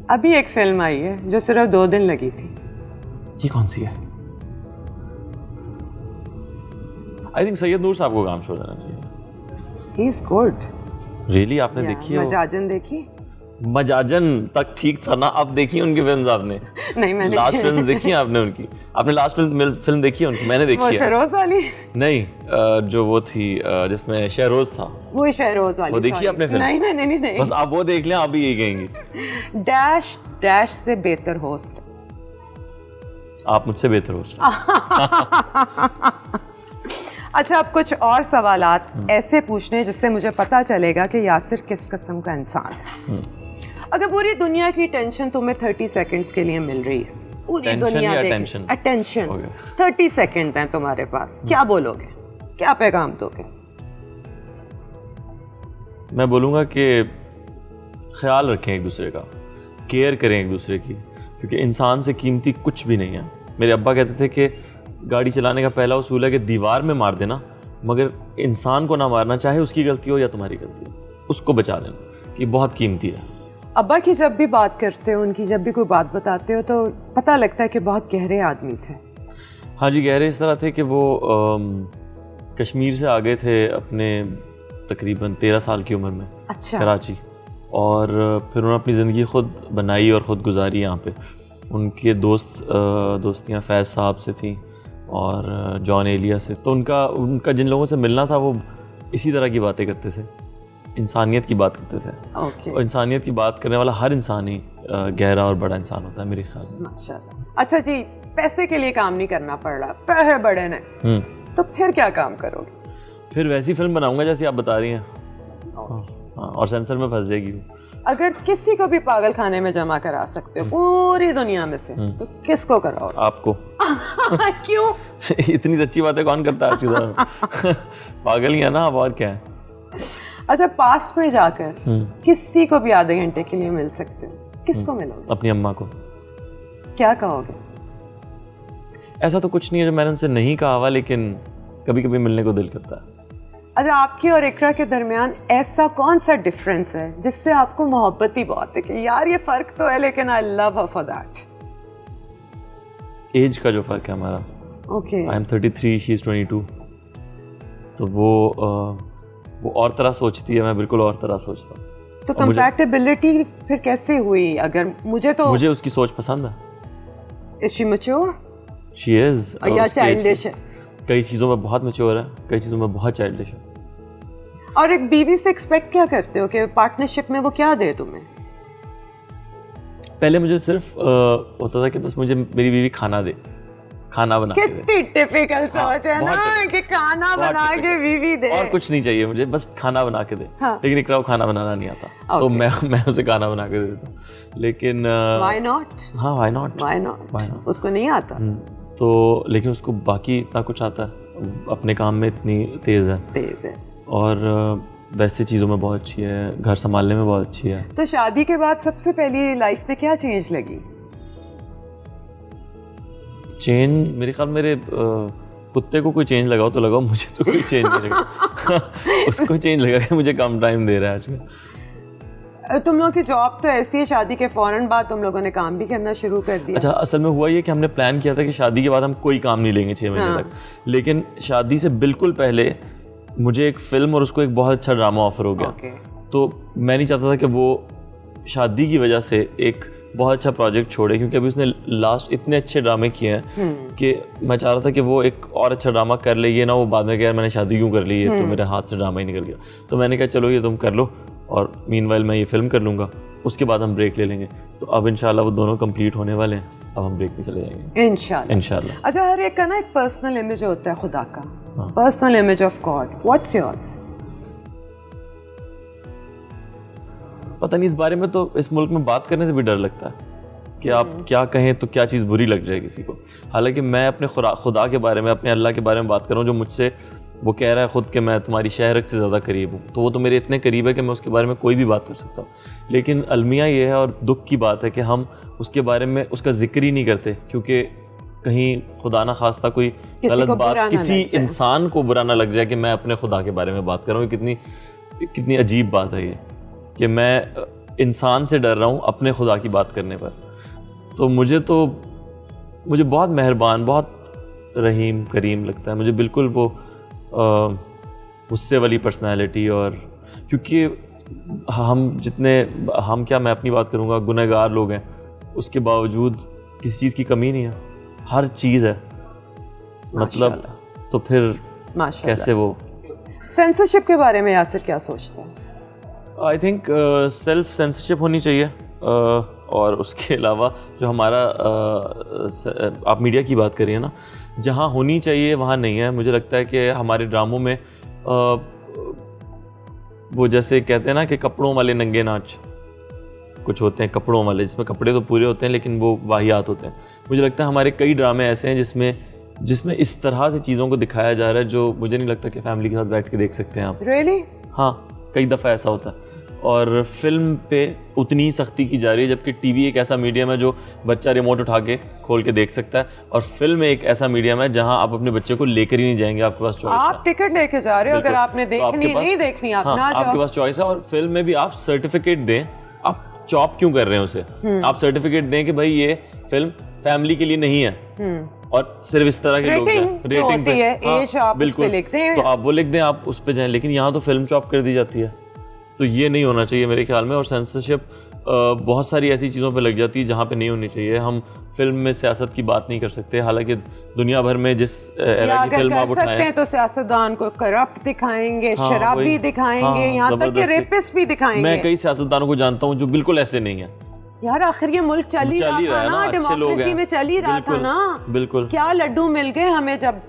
अभी एक फिल्म आई है जो सिर्फ 2 दिन लगी थी, ये कौन सी है? आई थिंक सैयद नूर साहब को काम छोड़ देना चाहिए। He is good. रियली? आपने देखी है? मजाजन देखी? मजाजन तक ठीक था ना, अब देखी उनकी फिल्म्स आपने? नहीं, मैंने लास्ट फिल्म देखी है आपने उनकी? आपने लास्ट फिल्म देखी है उनकी? मैंने देखी है। शहरोज वाली? नहीं, जो वो थी जिसमें शहरोज था, वो शहरोज वाली। वो देखी है आपने फिल्म? नहीं मैंने नहीं देखी। बस आप वो देख लें, आप भी यही कहेंगी। डैश डैश से बेहतर होस्ट? आप मुझसे बेहतर होस्ट। अच्छा, अब कुछ और सवालात ऐसे पूछने जिससे मुझे पता चलेगा कि यासिर किस किस्म का इंसान है। अगर पूरी दुनिया की टेंशन तुम्हें 30 सेकंड्स के लिए मिल रही है, पूरी दुनिया अटेंशन 30 सेकंड हैं तुम्हारे पास, क्या बोलोगे, क्या पैगाम दोगे? मैं बोलूँगा कि ख्याल रखें एक दूसरे का, केयर करें एक दूसरे की, क्योंकि इंसान से कीमती कुछ भी नहीं है। मेरे अब्बा कहते थे कि गाड़ी चलाने का पहला उसूल है कि दीवार में मार देना, मगर इंसान को ना मारना, चाहे उसकी गलती हो या तुम्हारी गलती हो, उसको बचा लेना, कि बहुत कीमती है। अब्बा की जब भी बात करते हो, उनकी जब भी कोई बात बताते हो, तो पता लगता है कि बहुत गहरे आदमी थे। हाँ जी, गहरे इस तरह थे कि वो कश्मीर से आ गए थे अपने तकरीबन 13 साल की उम्र में। अच्छा। कराची, और फिर उन्होंने अपनी ज़िंदगी ख़ुद बनाई और ख़ुद गुजारी यहाँ पे। उनके दोस्तियाँ फैज़ साहब से थी और जॉन एलिया से। तो उनका जिन लोगों से मिलना था, वो इसी तरह की बातें करते थे, इंसानियत की बात करते थे। ओके। और इंसानियत की बात करने वाला हर इंसान ही गहरा और बड़ा इंसान होता है मेरे ख्याल में। माशाल्लाह। अच्छा जी, पैसे के लिए काम नहीं करना पड़ रहा, पैसे बड़े ने, तो फिर क्या काम करोगे? फिर वैसी फिल्म बनाऊंगा जैसी आप बता रही हैं। हाँ, और सेंसर में फंस जाएगी। अगर किसी को भी पागल खाने में जमा करा सकते हो पूरी दुनिया में से, तो किसको कराओ? आपको। क्यों? इतनी सच्ची बातें कौन करता है? पागल ही है ना आप, और क्या है। अच्छा, पास्ट में जाकर किसी को भी आधे घंटे के लिए मिल सकते हो, किसको मिलोगे? अपनी अम्मा को। क्या कहोगे? ऐसा तो कुछ नहीं है जो मैंने उनसे नहीं कहा हुआ, लेकिन कभी कभी मिलने को दिल करता है। अच्छा, आपकी और इकरा के दरमियान ऐसा कौन सा डिफरेंस है जिससे आपको मोहब्बत ही बहुत है कि यार ये फर्क तो है लेकिन I love her for that? Age का जो फर्क है हमारा। Okay. I am 33, she is 22। तो वो और तरह सोचती है, मैं बिल्कुल और तरह सोचता हूँ। तो कंपैटिबिलिटी फिर कैसे हुई? अगर मुझे उसकी सोच पसंद है। Is she mature? She is. या चाइल्डिश है? कई चीज़ों में बहुत मैच्योर है, कई चीज़ों में बहुत चाइल्डिश है। और एक बीवी से एक्सपेक्ट क्या करते हो कि पार्टनरशिप में वो क्या दे तुम्हें? पहले मुझे सिर्फ होता था कि बस मुझे मेरी बीवी खाना दे, खाना बना के दे। कितनी टिपिकल सोच है ना कि खाना बना के बीवी दे। और कुछ नहीं चाहिए मुझे, बस खाना बना के दे। हाँ। लेकिन इकरा को खाना बनाना नहीं आता, तो मैं उसे खाना बना के देता हूँ। लेकिन व्हाई नॉट? हाँ, व्हाई नॉट? उसको नहीं आता तो, लेकिन उसको बाकी इतना कुछ आता है, अपने काम में इतनी तेज है और वैसे चीज़ों में बहुत अच्छी है, घर संभालने में बहुत अच्छी है। तो शादी के बाद सबसे पहली लाइफ में क्या चेंज लगी? चेंज मेरे ख्याल मेरे कुत्ते को कोई चेंज लगाओ तो लगाओ, मुझे तो कोई चेंज नहीं लगा। उसको चेंज लगा कि मुझे कम टाइम दे रहा है आजकल। तुम लोगों की जॉब तो ऐसी है, शादी के फौरन बाद तुम लोगों ने काम भी करना शुरू कर दिया। अच्छा, असल में हुआ ये कि हमने प्लान किया था कि शादी के बाद हम कोई काम नहीं लेंगे 6 महीने तक, लेकिन शादी से बिल्कुल पहले मुझे एक फिल्म और उसको एक बहुत अच्छा ड्रामा ऑफर हो गया। तो मैं नहीं चाहता था कि वो शादी की वजह से एक बहुत अच्छा प्रोजेक्ट छोड़े, क्योंकि अभी उसने लास्ट इतने अच्छे ड्रामे किए हैं कि मैं चाह रहा था कि वो एक और अच्छा ड्रामा कर ले, ये ना वो बाद में कह यार मैंने शादी क्यों कर ली है, तो मेरे हाथ से ड्रामा ही निकल गया। तो मैंने कहा चलो ये तुम कर लो और मीनवाइल मैं ये फिल्म कर लूँगा, उसके बाद हम ब्रेक ले लेंगे। तो अब इंशाल्लाह वो दोनों कंप्लीट होने वाले हैं, अब हम ब्रेक में चले जाएंगे इंशाल्लाह। अच्छा, हर एक का ना एक पर्सनल इमेज होता है खुदा का, personal image of God. What's yours? पता नहीं, इस बारे में तो इस मुल्क में बात करने से भी डर लगता है कि आप क्या कहें तो क्या चीज़ बुरी लग जाए किसी को। हालांकि मैं अपने खुदा के बारे में, अपने अल्लाह के बारे में बात कर रहा हूँ, जो मुझसे वो कह रहा है खुद कि मैं तुम्हारी शहरत से ज़्यादा करीब हूँ, तो वो तो मेरे इतने करीब है कि मैं उसके बारे में कोई भी बात कर सकता हूँ। लेकिन अलमिया ये है और दुख की बात है कि हम उसके बारे में उसका जिक्र ही नहीं करते, क्योंकि कहीं खुदा ना खास्ता कोई गलत बात किसी इंसान को बुरा ना लग जाए कि मैं अपने खुदा के बारे में बात कर रहा हूँ। कितनी अजीब बात है ये कि मैं इंसान से डर रहा हूँ अपने खुदा की बात करने पर। तो मुझे बहुत मेहरबान, बहुत रहीम करीम लगता है मुझे, बिल्कुल वो गुस्से वाली पर्सनालिटी। और क्योंकि मैं अपनी बात करूँगा, गुनहगार लोग हैं, उसके बावजूद किसी चीज़ की कमी नहीं है, हर चीज़ है, मतलब तो फिर कैसे वो। सेंसरशिप के बारे में यासिर क्या सोचता है? आई थिंक सेल्फ सेंसरशिप होनी चाहिए, और उसके अलावा जो हमारा आप मीडिया की बात करिए ना, जहाँ होनी चाहिए वहाँ नहीं है। मुझे लगता है कि हमारे ड्रामों में वो जैसे कहते हैं ना कि कपड़ों वाले नंगे नाच कुछ होते हैं, कपड़ों वाले जिसमें कपड़े तो पूरे होते हैं लेकिन वो वाहियात होते हैं। मुझे लगता है हमारे कई ड्रामे ऐसे हैं जिसमें इस तरह से चीज़ों को दिखाया जा रहा है जो मुझे नहीं लगता कि फैमिली के साथ बैठ के देख सकते हैं आप। Really? हाँ, कई दफ़ा ऐसा होता है। और फिल्म पे उतनी ही सख्ती की जा रही है, जबकि टीवी एक ऐसा मीडियम है जो बच्चा रिमोट उठा के खोल के देख सकता है, और फिल्म एक ऐसा मीडियम है जहां आप अपने बच्चे को लेकर ही नहीं जाएंगे, आपके पास चॉइस है। आप टिकट लेके जा रहे हो, अगर आपने देखनी नहीं देखनी आप ना जाओ, आपके पास चॉइस है। और फिल्म में भी आप सर्टिफिकेट दें, आप चॉप क्यों कर रहे हैं उसे, आप सर्टिफिकेट दें कि भाई ये फिल्म फैमिली के लिए नहीं है और सिर्फ इस तरह के लोग रेटिंग पे एज आप उस पे लिखते हैं, तो आप वो लिख दें, आप उस पे जाएं। लेकिन यहाँ तो फिल्म चॉप कर दी जाती है, तो ये नहीं होना चाहिए मेरे ख्याल में। और सेंसरशिप बहुत सारी ऐसी चीज़ों पे लग जाती है जहाँ पे नहीं होनी चाहिए। हम फिल्म में सियासत की बात नहीं कर सकते, हालांकि दुनिया भर में जिस एरा की फिल्म आप उठाएं तो सियासतदान को करप्ट दिखाएंगे, शराबी दिखाएंगे, यहाँ तक कि रेपिस्ट भी दिखाएंगे। मैं कई सियासतदानों को जानता हूँ जो बिल्कुल ऐसे नहीं है। यार आखिर ये मुल्क चल ही रहा था ना, डेमोक्रेसी में चल ही रहा था ना। बिल्कुल, क्या लड्डू मिल गए हमें जब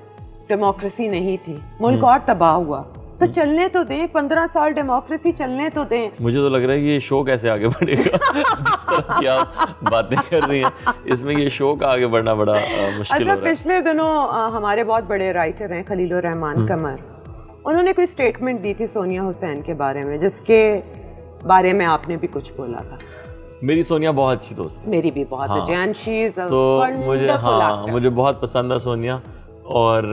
डेमोक्रेसी नहीं थी, मुल्क और तबाह हुआ। तो चलने तो दें, 15 साल डेमोक्रेसी चलने तो दें। मुझे तो लग रहा है ये शो कैसे आगे बढ़ेगा जिस तरह की आप बातें कर रही हैं, इसमें ये शो का आगे बढ़ना बड़ा मुश्किल हो रहा है। पिछले दिनों हमारे बहुत बड़े राइटर हैं खलीलुर रहमान कमर, उन्होंने कोई स्टेटमेंट दी थी सोनिया हुसैन के बारे में, जिसके बारे में आपने भी कुछ बोला था। मेरी सोनिया बहुत अच्छी दोस्त है, मेरी भी बहुत अच्छी, एंड शी इज अ तो मुझे वंडरफुल मुझे बहुत पसंद है सोनिया। और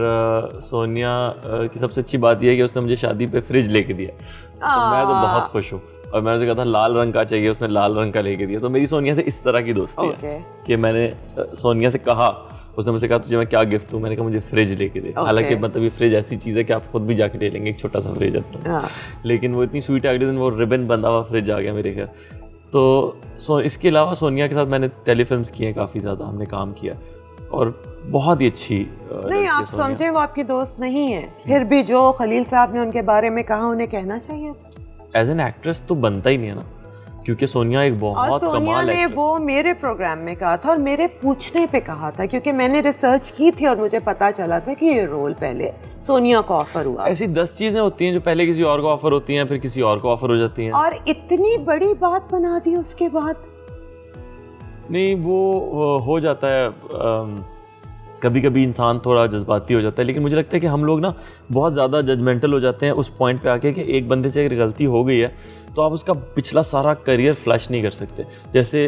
सोनिया की सबसे अच्छी बात यह है कि उसने मुझे शादी पे फ्रिज लेके दिया, तो मैं तो बहुत खुश हूँ। और मैं उसे कहा था लाल रंग का चाहिए, उसने लाल रंग का लेके दिया। तो मेरी सोनिया से इस तरह की दोस्ती है कि मैंने सोनिया से कहा, उसने मुझसे कहा तुझे मैं क्या गिफ्ट दूं, मैंने कहा मुझे फ्रिज लेके दे। हालांकि मतलब ये फ्रिज ऐसी चीज़ है कि आप खुद भी जाके ले लेंगे, एक छोटा सा फ्रिज है, लेकिन वो इतनी स्वीट है। अगले दिन वो रिबन बंधा हुआ फ्रिज आ गया मेरे घर। तो इसके अलावा सोनिया के साथ मैंने टेलीफिल्म्स किए हैं, काफ़ी ज़्यादा हमने काम किया और बहुत ही अच्छी। नहीं, आप समझे वो आपकी दोस्त नहीं है, फिर भी जो खलील साहब ने उनके बारे में कहा उन्हें कहना चाहिए था। एज एन एक्ट्रेस तो बनता ही नहीं है ना, क्योंकि सोनिया एक बहुत कमाल ने वो मेरे प्रोग्राम में कहा था और मेरे पूछने पे कहा था, क्योंकि मैंने रिसर्च की थी और मुझे पता चला था कि ये रोल पहले सोनिया को ऑफर हुआ। ऐसी 10 चीजें होती हैं जो पहले किसी और को ऑफर होती हैं, फिर किसी और को ऑफर हो जाती हैं, और इतनी बड़ी बात बना दी उसके बाद। नहीं, वो हो जाता है, कभी कभी इंसान थोड़ा जज्बाती हो जाता है, लेकिन मुझे लगता है कि हम लोग ना बहुत ज़्यादा जजमेंटल हो जाते हैं उस पॉइंट पे आके कि एक बंदे से अगर गलती हो गई है तो आप उसका पिछला सारा करियर फ्लश नहीं कर सकते। जैसे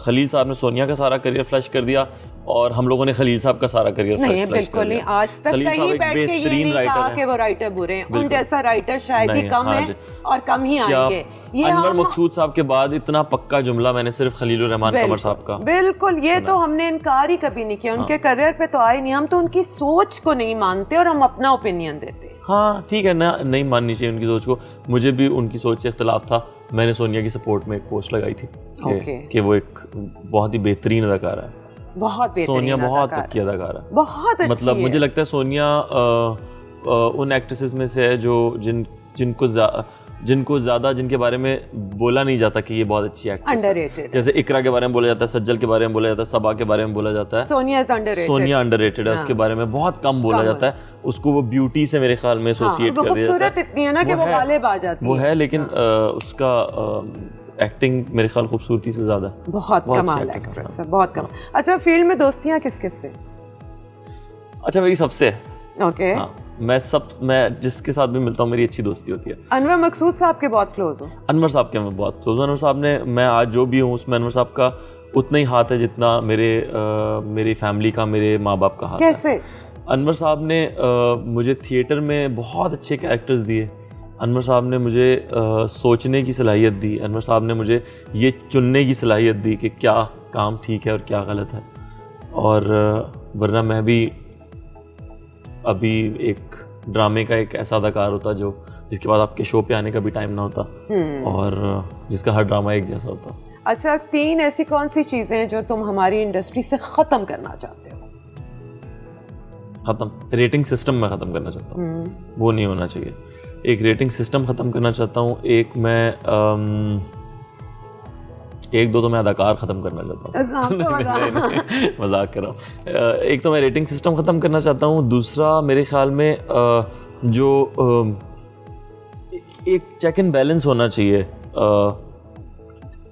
खलील साहब ने सोनिया का सारा करियर फ्लश कर दिया और हम लोगों ने खलील साहब का सारा करियर फ्लश कर दिया। बिल्कुल नहीं, आज तक कहीं बैठ के ये नहीं कहा कि वो राइटर बुरे हैं, उन जैसा राइटर शायद ही कम है और कम ही आएंगे। ये अनवर मकसूद साहब के बाद इतना पक्का जुमला मैंने सिर्फ खलीलुर रहमान कमर साहब का बिल्कुल, ये तो हमने इनकार ही कभी नहीं किया, उनके करियर पे तो आए नहीं, हम तो उनकी सोच को नहीं मानते और हम अपना ओपिनियन देते हैं। हाँ ठीक है ना, नहीं माननी चाहिए उनकी सोच को, मुझे भी उनकी सोच से इख्तिलाफ था। मैंने सोनिया की सपोर्ट में एक पोस्ट लगाई थी कि वो एक बहुत ही बेहतरीन अदाकारा है, बहुत सोनिया बहुत पक्की अदाकारा है, बहुत अच्छी मतलब मुझे लगता है सोनिया उन एक्ट्रेसेस में से है जो जिनको ज़्यादा जिनके बारे में बोला नहीं जाता कि ये बहुत अच्छी एक्ट्रेस है। जैसे इकरा के बारे में बोला जाता है, सज्जल के बारे में बोला जाता है, सबा के बारे में बोला जाता है, सोनिया अंडररेटेड है, उसके बारे में बहुत कम बोला जाता है। उसको वो ब्यूटी से मेरे ख्याल में एसोसिएट कर दिया जाता है, इतनी है ना कि वो गालिब आ जाती है, वो है, लेकिन उसका एक्टिंग मेरे ख्याल खूबसूरती से ज़्यादा बहुत कमाल एक्ट्रेस है, बहुत कम। अच्छा, फील्ड में दोस्तियाँ किस किस से? अच्छा, मेरी सबसे है। ओके, मैं जिसके साथ भी मिलता हूँ मेरी अच्छी दोस्ती होती है। अनवर मकसूद साहब के बहुत क्लोज हो? अनवर साहब के मैं बहुत क्लोज हूँ। अनवर साहब ने, मैं आज जो भी हूँ उसमें अनवर साहब का उतना ही हाथ है जितना मेरी फैमिली का, मेरे माँ बाप का हाथ। कैसे? अनवर साहब ने मुझे थिएटर में बहुत अच्छे कैरेक्टर्स दिए। अनवर साहब ने मुझे सोचने की सलाहियत दी। अनवर साहब ने मुझे ये चुनने की सलाहियत दी कि क्या काम ठीक है और क्या गलत है। और वरना मैं भी अभी एक ड्रामे का एक ऐसा अदाकार होता जो जिसके बाद आपके शो पे आने का भी टाइम ना होता और जिसका हर ड्रामा एक जैसा होता। अच्छा, 3 ऐसी कौन सी चीज़ें हैं जो तुम हमारी इंडस्ट्री से ख़त्म करना चाहते हो? ख़त्म? रेटिंग सिस्टम मैं ख़त्म करना चाहता हूँ, वो नहीं होना चाहिए। एक रेटिंग सिस्टम ख़त्म करना चाहता हूँ, एक दो तो मैं अदाकार ख़त्म करना चाहता हूँ। मजाक कर रहा हूँ। एक तो मैं रेटिंग सिस्टम ख़त्म करना चाहता हूँ, दूसरा मेरे ख्याल में जो एक चेक एंड बैलेंस होना चाहिए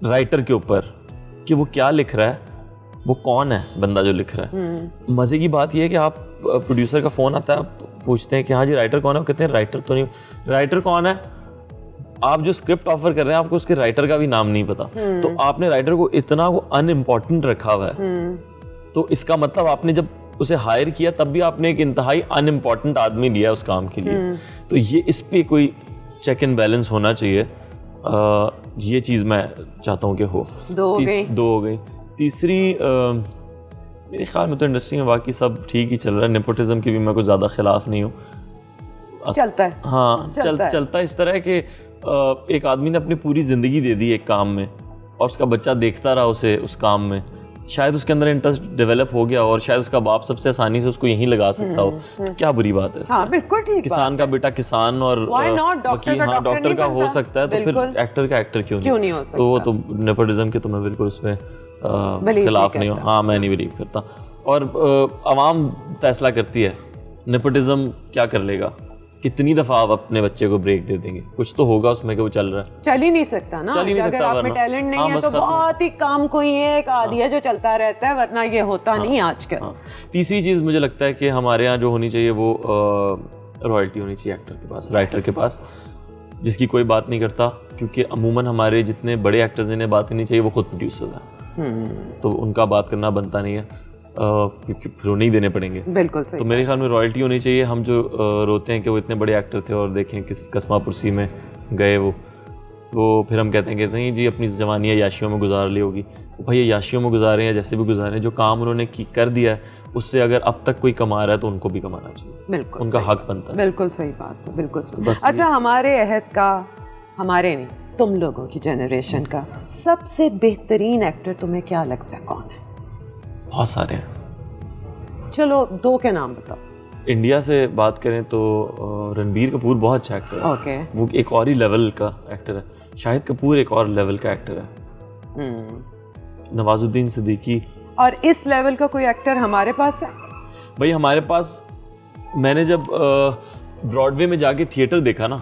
राइटर के ऊपर कि वो क्या लिख रहा है, वो कौन है बंदा जो लिख रहा है। मज़े की बात यह है कि आप प्रोड्यूसर का फ़ोन आता है, आप पूछते हैं कि हाँ जी राइटर कौन है, वो कहते हैं राइटर तो नहीं। राइटर कौन है? आप जो स्क्रिप्ट ऑफर कर रहे हैं आपको उसके राइटर का भी नाम नहीं पता, तो आपने राइटर को इतना वो अनइम्पॉर्टेंट रखा हुआ है। तो इसका मतलब आपने जब उसे हायर किया तब भी आपने एक इंतहाई अनइम्पॉर्टेंट आदमी लिया उस काम के लिए। तो ये इस पे कोई चेक एंड बैलेंस होना चाहिए। ये चीज़ मैं चाहता हूँ कि हो। दो हो गई। तीसरी, मेरे ख्याल में तो इंडस्ट्री में बाकी सब ठीक ही चल रहा है। नेपोटिज्म की भी मैं कुछ ज़्यादा खिलाफ नहीं हूँ, चलता है। हाँ, चलता इस तरह है कि एक आदमी ने अपनी पूरी ज़िंदगी दे दी एक काम में और उसका बच्चा देखता रहा उसे उस काम में, शायद उसके अंदर इंटरेस्ट डेवलप हो गया और शायद उसका बाप सबसे आसानी से उसको यहीं लगा सकता हो। तो क्या बुरी बात है? हाँ, बिल्कुल ठीक। किसान का बेटा किसान और डॉक्टर का हो सकता है, तो फिर एक्टर का एक्टर क्यों नहीं हो सकता? तो वो तो नेपोटिज्म के तो मैं बिल्कुल उसमें खिलाफ नहीं हूँ। हाँ, मैं नहीं बिलीव करता। और आवाम फैसला करती है नेपोटिज्म क्या कर लेगा। कितनी दफ़ा आप अपने बच्चे को ब्रेक दे देंगे? कुछ तो होगा उसमें कि वो चल रहा है। चल ही नहीं सकता ना, अगर आप में टैलेंट नहीं है तो बहुत ही काम कोई एक आदि है जो चलता रहता है, वरना ये होता नहीं आजकल। तीसरी चीज़ मुझे लगता है कि हमारे यहाँ जो होनी चाहिए वो रॉयल्टी होनी चाहिए एक्टर के पास, राइटर के पास, जिसकी कोई बात नहीं करता, क्योंकि अमूमन हमारे जितने बड़े एक्टर्स जिन्हें बात नहीं चाहिए वो खुद प्रोड्यूसर्स हैं, तो उनका बात करना बनता नहीं है, क्योंकि फिर नहीं देने पड़ेंगे। बिल्कुल सही। तो मेरे ख्याल में रॉयल्टी होनी चाहिए। हम जो रोते हैं कि वो इतने बड़े एक्टर थे और देखें किस कसमापुरसी में गए वो फिर हम कहते हैं कि नहीं जी अपनी जवानी याशियों में गुजार ली होगी। भाई ये याशियों में गुजारे हैं, जैसे भी गुजारे हैं, जो काम उन्होंने कर दिया है उससे अगर अब तक कोई कमा रहा है तो उनको भी कमाना चाहिए, बिल्कुल उनका हक बनता है। बिल्कुल सही बात है, बिल्कुल सही। अच्छा, हमारे अहद का, हमारे नहीं, तुम लोगों की जनरेशन का सबसे बेहतरीन एक्टर तुम्हें क्या लगता है, कौन है? बहुत सारे हैं, चलो 2 के नाम बताओ। इंडिया से बात करें तो रणबीर कपूर बहुत अच्छा एक्टर है। ओके। वो एक और ही लेवल का एक्टर है। शाहिद कपूर एक और लेवल का एक्टर है। नवाजुद्दीन सिद्दीकी। और इस लेवल का कोई एक्टर हमारे पास है? भाई हमारे पास, मैंने जब ब्रॉडवे में जाके थिएटर देखा ना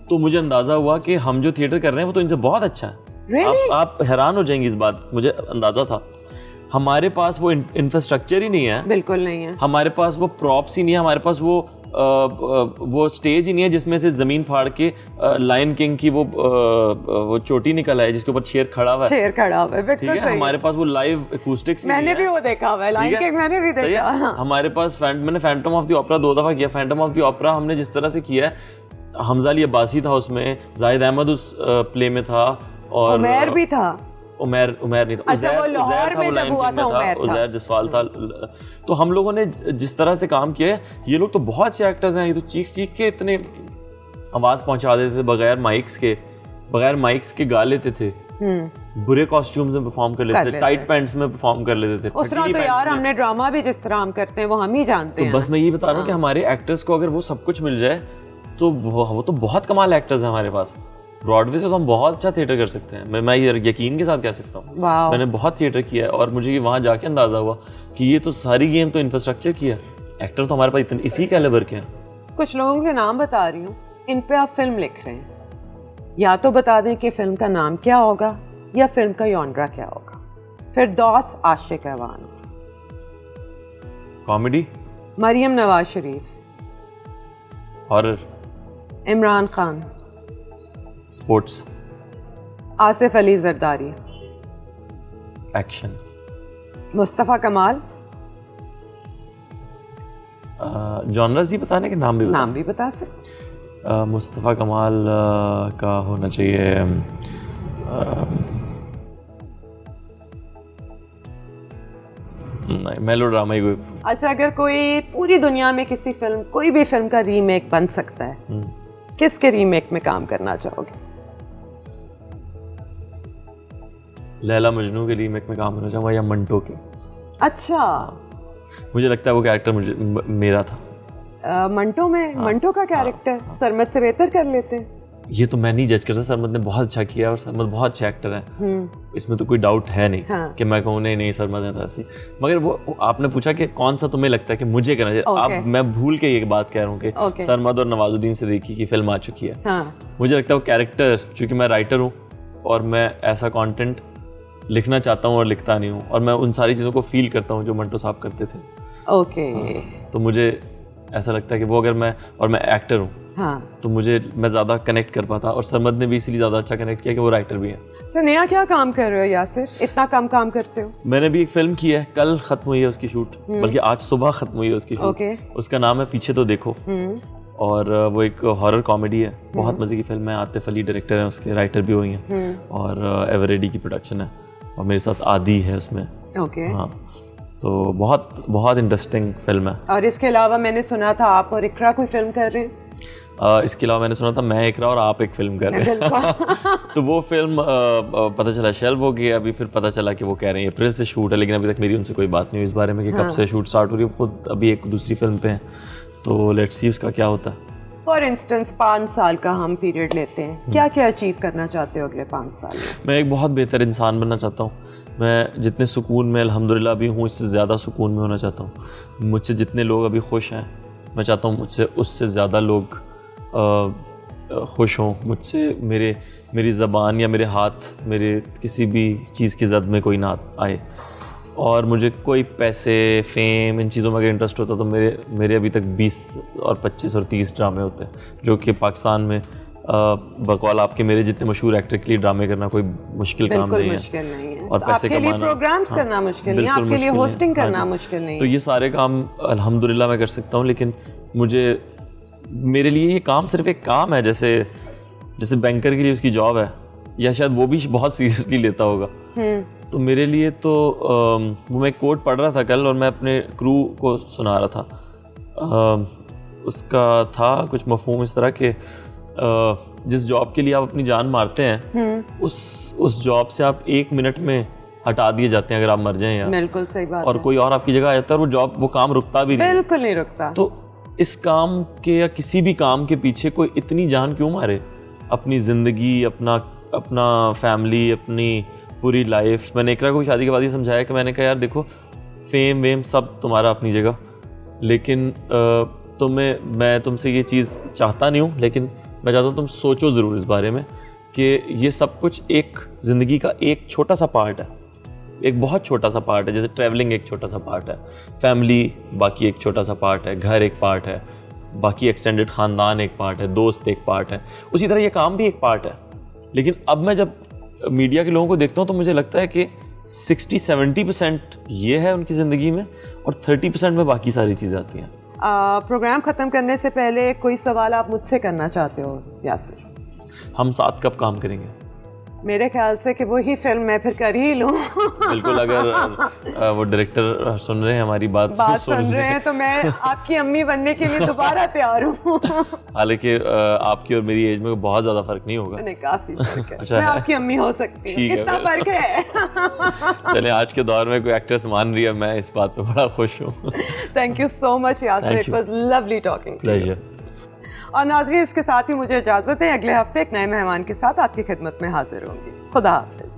तो मुझे अंदाज़ा हुआ कि हम जो थिएटर कर रहे हैं वो तो इनसे बहुत अच्छा है। Really? आप हैरान हो जाएंगी इस बात, मुझे अंदाज़ा था। हमारे पास वो इंफ्रास्ट्रक्चर ही नहीं है, बिल्कुल नहीं है। हमारे पास वो प्रॉप्स ही नहीं है, हमारे पास वो स्टेज ही नहीं है जिसमें से जमीन फाड़ के लायन किंग की वो चोटी निकल आए जिसके ऊपर शेर खड़ा हुआ है। शेर खड़ा हुआ है, बिल्कुल ठीक है। सही। हमारे पास वो लाइव एक्ूस्टिक्स मैंने भी वो देखा हुआ है, लायन किंग मैंने भी देखा। हमारे पास मैंने फैंटम ऑफ द ओपेरा 2 दफा किया। फैंटम ऑफ द ओपेरा हमने जिस तरह से किया है, हमजा अली अब्बासी था उसमें, जाहिद अहमद उस प्ले में था, और उमर भी था। उमर नहीं था, अच्छा, वो लाहौर में जब हुआ था उज़ैर जसवाल था। तो हम लोगों ने जिस तरह से काम किया है, ये लोग तो बहुत अच्छे एक्टर्स हैं। ये तो चीख के इतने आवाज़ पहुंचा देते थे, बगैर माइक्स के गा लेते थे, बुरे कॉस्ट्यूम्स में परफॉर्म कर लेते थे, टाइट पैंट्स में परफॉर्म कर लेते थे। उस तरह तो यार हमने ड्रामा भी जिस तरह हम करते हैं वो हम ही जानते हैं। तो बस मैं ये बता रहा हूँ कि हमारे एक्टर्स को अगर वो सब कुछ मिल जाए तो वो तो बहुत कमाल एक्टर्स हैं हमारे पास। ब्रॉडवे से तो हम बहुत अच्छा थिएटर कर सकते हैं। मैं यकीन के साथ कह सकता हूँ, मैंने बहुत थिएटर किया है और मुझे वहाँ जाके अंदाज़ा हुआ कि ये तो सारी गेम तो इंफ्रास्ट्रक्चर की है, एक्टर तो हमारे पास इतने इसी कैलिबर के हैं। कुछ लोगों के नाम बता रही हूँ, इन पे आप फिल्म लिख रहे हैं, या तो बता दें कि फिल्म का नाम क्या होगा या फिल्म का जॉनरा क्या होगा। Firdous Ashiq Awan, comedy Maryam Nawaz Sharif, horror Imran Khan, sports Asif Ali Zardari, action Mustafa Kamal. Genres ही बताने के नाम भी बता सकते। मुस्तफ़ा कमाल का होना चाहिए नहीं, मेलोड्रामा ही कोई। अच्छा, अगर कोई पूरी दुनिया में किसी फिल्म, कोई भी फिल्म का रीमेक बन सकता है, किसके रीमेक में काम करना चाहोगे? लैला मजनू के रीमेक में काम करना चाहूँगा, या मंटो के। अच्छा, मुझे लगता है वो कैरेक्टर मेरा था। मंटो में मंटो का कैरेक्टर सरमद से बेहतर कर लेते। ये तो मैं नहीं जज करता, सरमद ने बहुत अच्छा किया और सरमद बहुत अच्छा एक्टर है, इसमें तो कोई डाउट है नहीं कि मैं कहूँ नहीं सरमद है तो ऐसी। मगर वो आपने पूछा कि कौन सा तुम्हें लगता है कि मुझे करना चाहिए, अब मैं भूल के ये बात कह रहा हूँ कि सरमद और नवाजुद्दीन सिद्दीकी की फिल्म आ चुकी है। मुझे लगता है वो कैरेक्टर, चूँकि मैं राइटर हूँ और मैं ऐसा कॉन्टेंट लिखना चाहता हूँ और लिखता नहीं हूँ, और मैं उन सारी चीज़ों को फील करता हूँ जो मंटो साहब करते थे। तो मुझे ऐसा लगता है कि वो अगर मैं एक्टर हूँ तो मैं ज़्यादा कनेक्ट कर पाता, और सरमद ने भी इसीलिए ज़्यादा अच्छा कनेक्ट किया कि वो राइटर भी है। अच्छा, नया क्या काम कर रहे हो यासिर, इतना कम काम करते हो? मैंने भी एक फिल्म की है, कल ख़त्म हुई है उसकी शूट, बल्कि आज सुबह ख़त्म हुई है उसकी शूट। उसका नाम है पीछे तो देखो, और वो एक हॉरर कॉमेडी है, बहुत मज़े की फिल्म है। आतिफ अली डायरेक्टर हैं उसके, राइटर भी वही हैं, और एवरेडी की प्रोडक्शन है, और मेरे साथ आदि है उसमें। हाँ, तो बहुत बहुत इंटरेस्टिंग फिल्म है। और इसके अलावा मैंने सुना था आप और इकरा कोई फिल्म कर रहे हैं? इसके अलावा मैंने सुना था मैं इकरा और आप एक फिल्म कर रहे हैं। तो वो फिल्म पता चला शेल्व हो गई, अभी फिर पता चला कि वो कह रहे हैं अप्रैल से शूट है, लेकिन अभी तक मेरी उनसे कोई बात नहीं हुई इस बारे में कि कब से शूट स्टार्ट हो रही है। खुद अभी एक दूसरी फिल्म पे हैं, तो लेट्स सी उसका क्या होता है। फॉर इंस्टेंस 5 साल का हम पीरियड लेते हैं, क्या क्या अचीव करना चाहते हो अगले 5 साल में? मैं एक बहुत बेहतर इंसान बनना चाहता हूँ। मैं जितने सुकून में अल्हम्दुलिल्लाह अभी हूँ, इससे ज़्यादा सुकून में होना चाहता हूँ। मुझसे जितने लोग अभी खुश हैं, मैं चाहता हूँ मुझसे उससे ज़्यादा लोग खुश हों मुझसे। मेरी ज़बान या मेरे हाथ, मेरे किसी भी चीज़ की ज़द में कोई ना आए, और मुझे कोई पैसे, फेम, इन चीज़ों में अगर इंटरेस्ट होता तो मेरे अभी तक 20 और 25 और 30 ड्रामे होते हैं, जो कि पाकिस्तान में बकौल आपके मेरे जितने मशहूर एक्टर के लिए ड्रामे करना कोई मुश्किल काम नहीं है। और पैसे आपके लिए कमाना, प्रोग्राम्स करना मुश्किल नहीं है, आपके लिए होस्टिंग करना मुश्किल नहीं है। तो ये सारे काम अल्हम्दुलिल्लाह मैं कर सकता हूँ, लेकिन मेरे लिए ये काम सिर्फ एक काम है, जैसे बैंकर के लिए उसकी जॉब है, या शायद वो भी बहुत सीरियसली लेता होगा। तो मेरे लिए तो वो मैं कोट पढ़ रहा था कल और मैं अपने क्रू को सुना रहा था। उसका था कुछ मफहूम इस तरह के, जिस जॉब के लिए आप अपनी जान मारते हैं उस जॉब से आप 1 मिनट में हटा दिए जाते हैं अगर आप मर जाएं या बिल्कुल सही बात और है। कोई और आपकी जगह आ जाता है और वो काम रुकता भी नहीं, बिल्कुल नहीं रुकता। तो इस काम के या किसी भी काम के पीछे कोई इतनी जान क्यों मारे? अपनी ज़िंदगी, अपना फैमिली, अपनी पूरी लाइफ। मैंने इकरा को शादी के बाद ये समझाया कि मैंने कहा यार देखो, फेम वेम सब तुम्हारा अपनी जगह, लेकिन मैं तुमसे ये चीज़ चाहता नहीं हूँ, लेकिन मैं चाहता हूँ तुम सोचो ज़रूर इस बारे में कि ये सब कुछ एक ज़िंदगी का एक छोटा सा पार्ट है, एक बहुत छोटा सा पार्ट है। जैसे ट्रैवलिंग एक छोटा सा पार्ट है, फैमिली बाकी एक छोटा सा पार्ट है, घर एक पार्ट है, बाकी एक्सटेंडेड ख़ानदान एक पार्ट है, दोस्त एक पार्ट है, उसी तरह ये काम भी एक पार्ट है। लेकिन अब मैं जब मीडिया के लोगों को देखता हूँ तो मुझे लगता है कि 60-70% ये है उनकी ज़िंदगी में और 30% में बाकी सारी चीज़ें आती हैं। प्रोग्राम ख़त्म करने से पहले कोई सवाल आप मुझसे करना चाहते हो यासिर? हम साथ कब काम करेंगे? मेरे ख्याल से कि वही फिल्म मैं फिर कर ही लूँ। बिल्कुल, अगर वो डायरेक्टर सुन रहे हैं हमारी बात सुन रहे हैं तो मैं आपकी अम्मी बनने के लिए दोबारा तैयार हूँ। हालांकि आपकी और मेरी एज में बहुत ज़्यादा फर्क नहीं होगा। नहीं, काफ़ी फर्क है। अच्छा, मैं आपकी अम्मी हो सकती हूँ, कितना फर्क है। चले, आज के दौर में कोई एक्ट्रेस मान रही है, मैं इस बात पे बड़ा खुश हूँ। Thank you so much Yasir, it was lovely talking. Pleasure. और नाज़रीन, इसके साथ ही मुझे इजाज़त है। अगले हफ्ते एक नए मेहमान के साथ आपकी खिदमत में हाजिर होंगी। खुदा हाफिज़।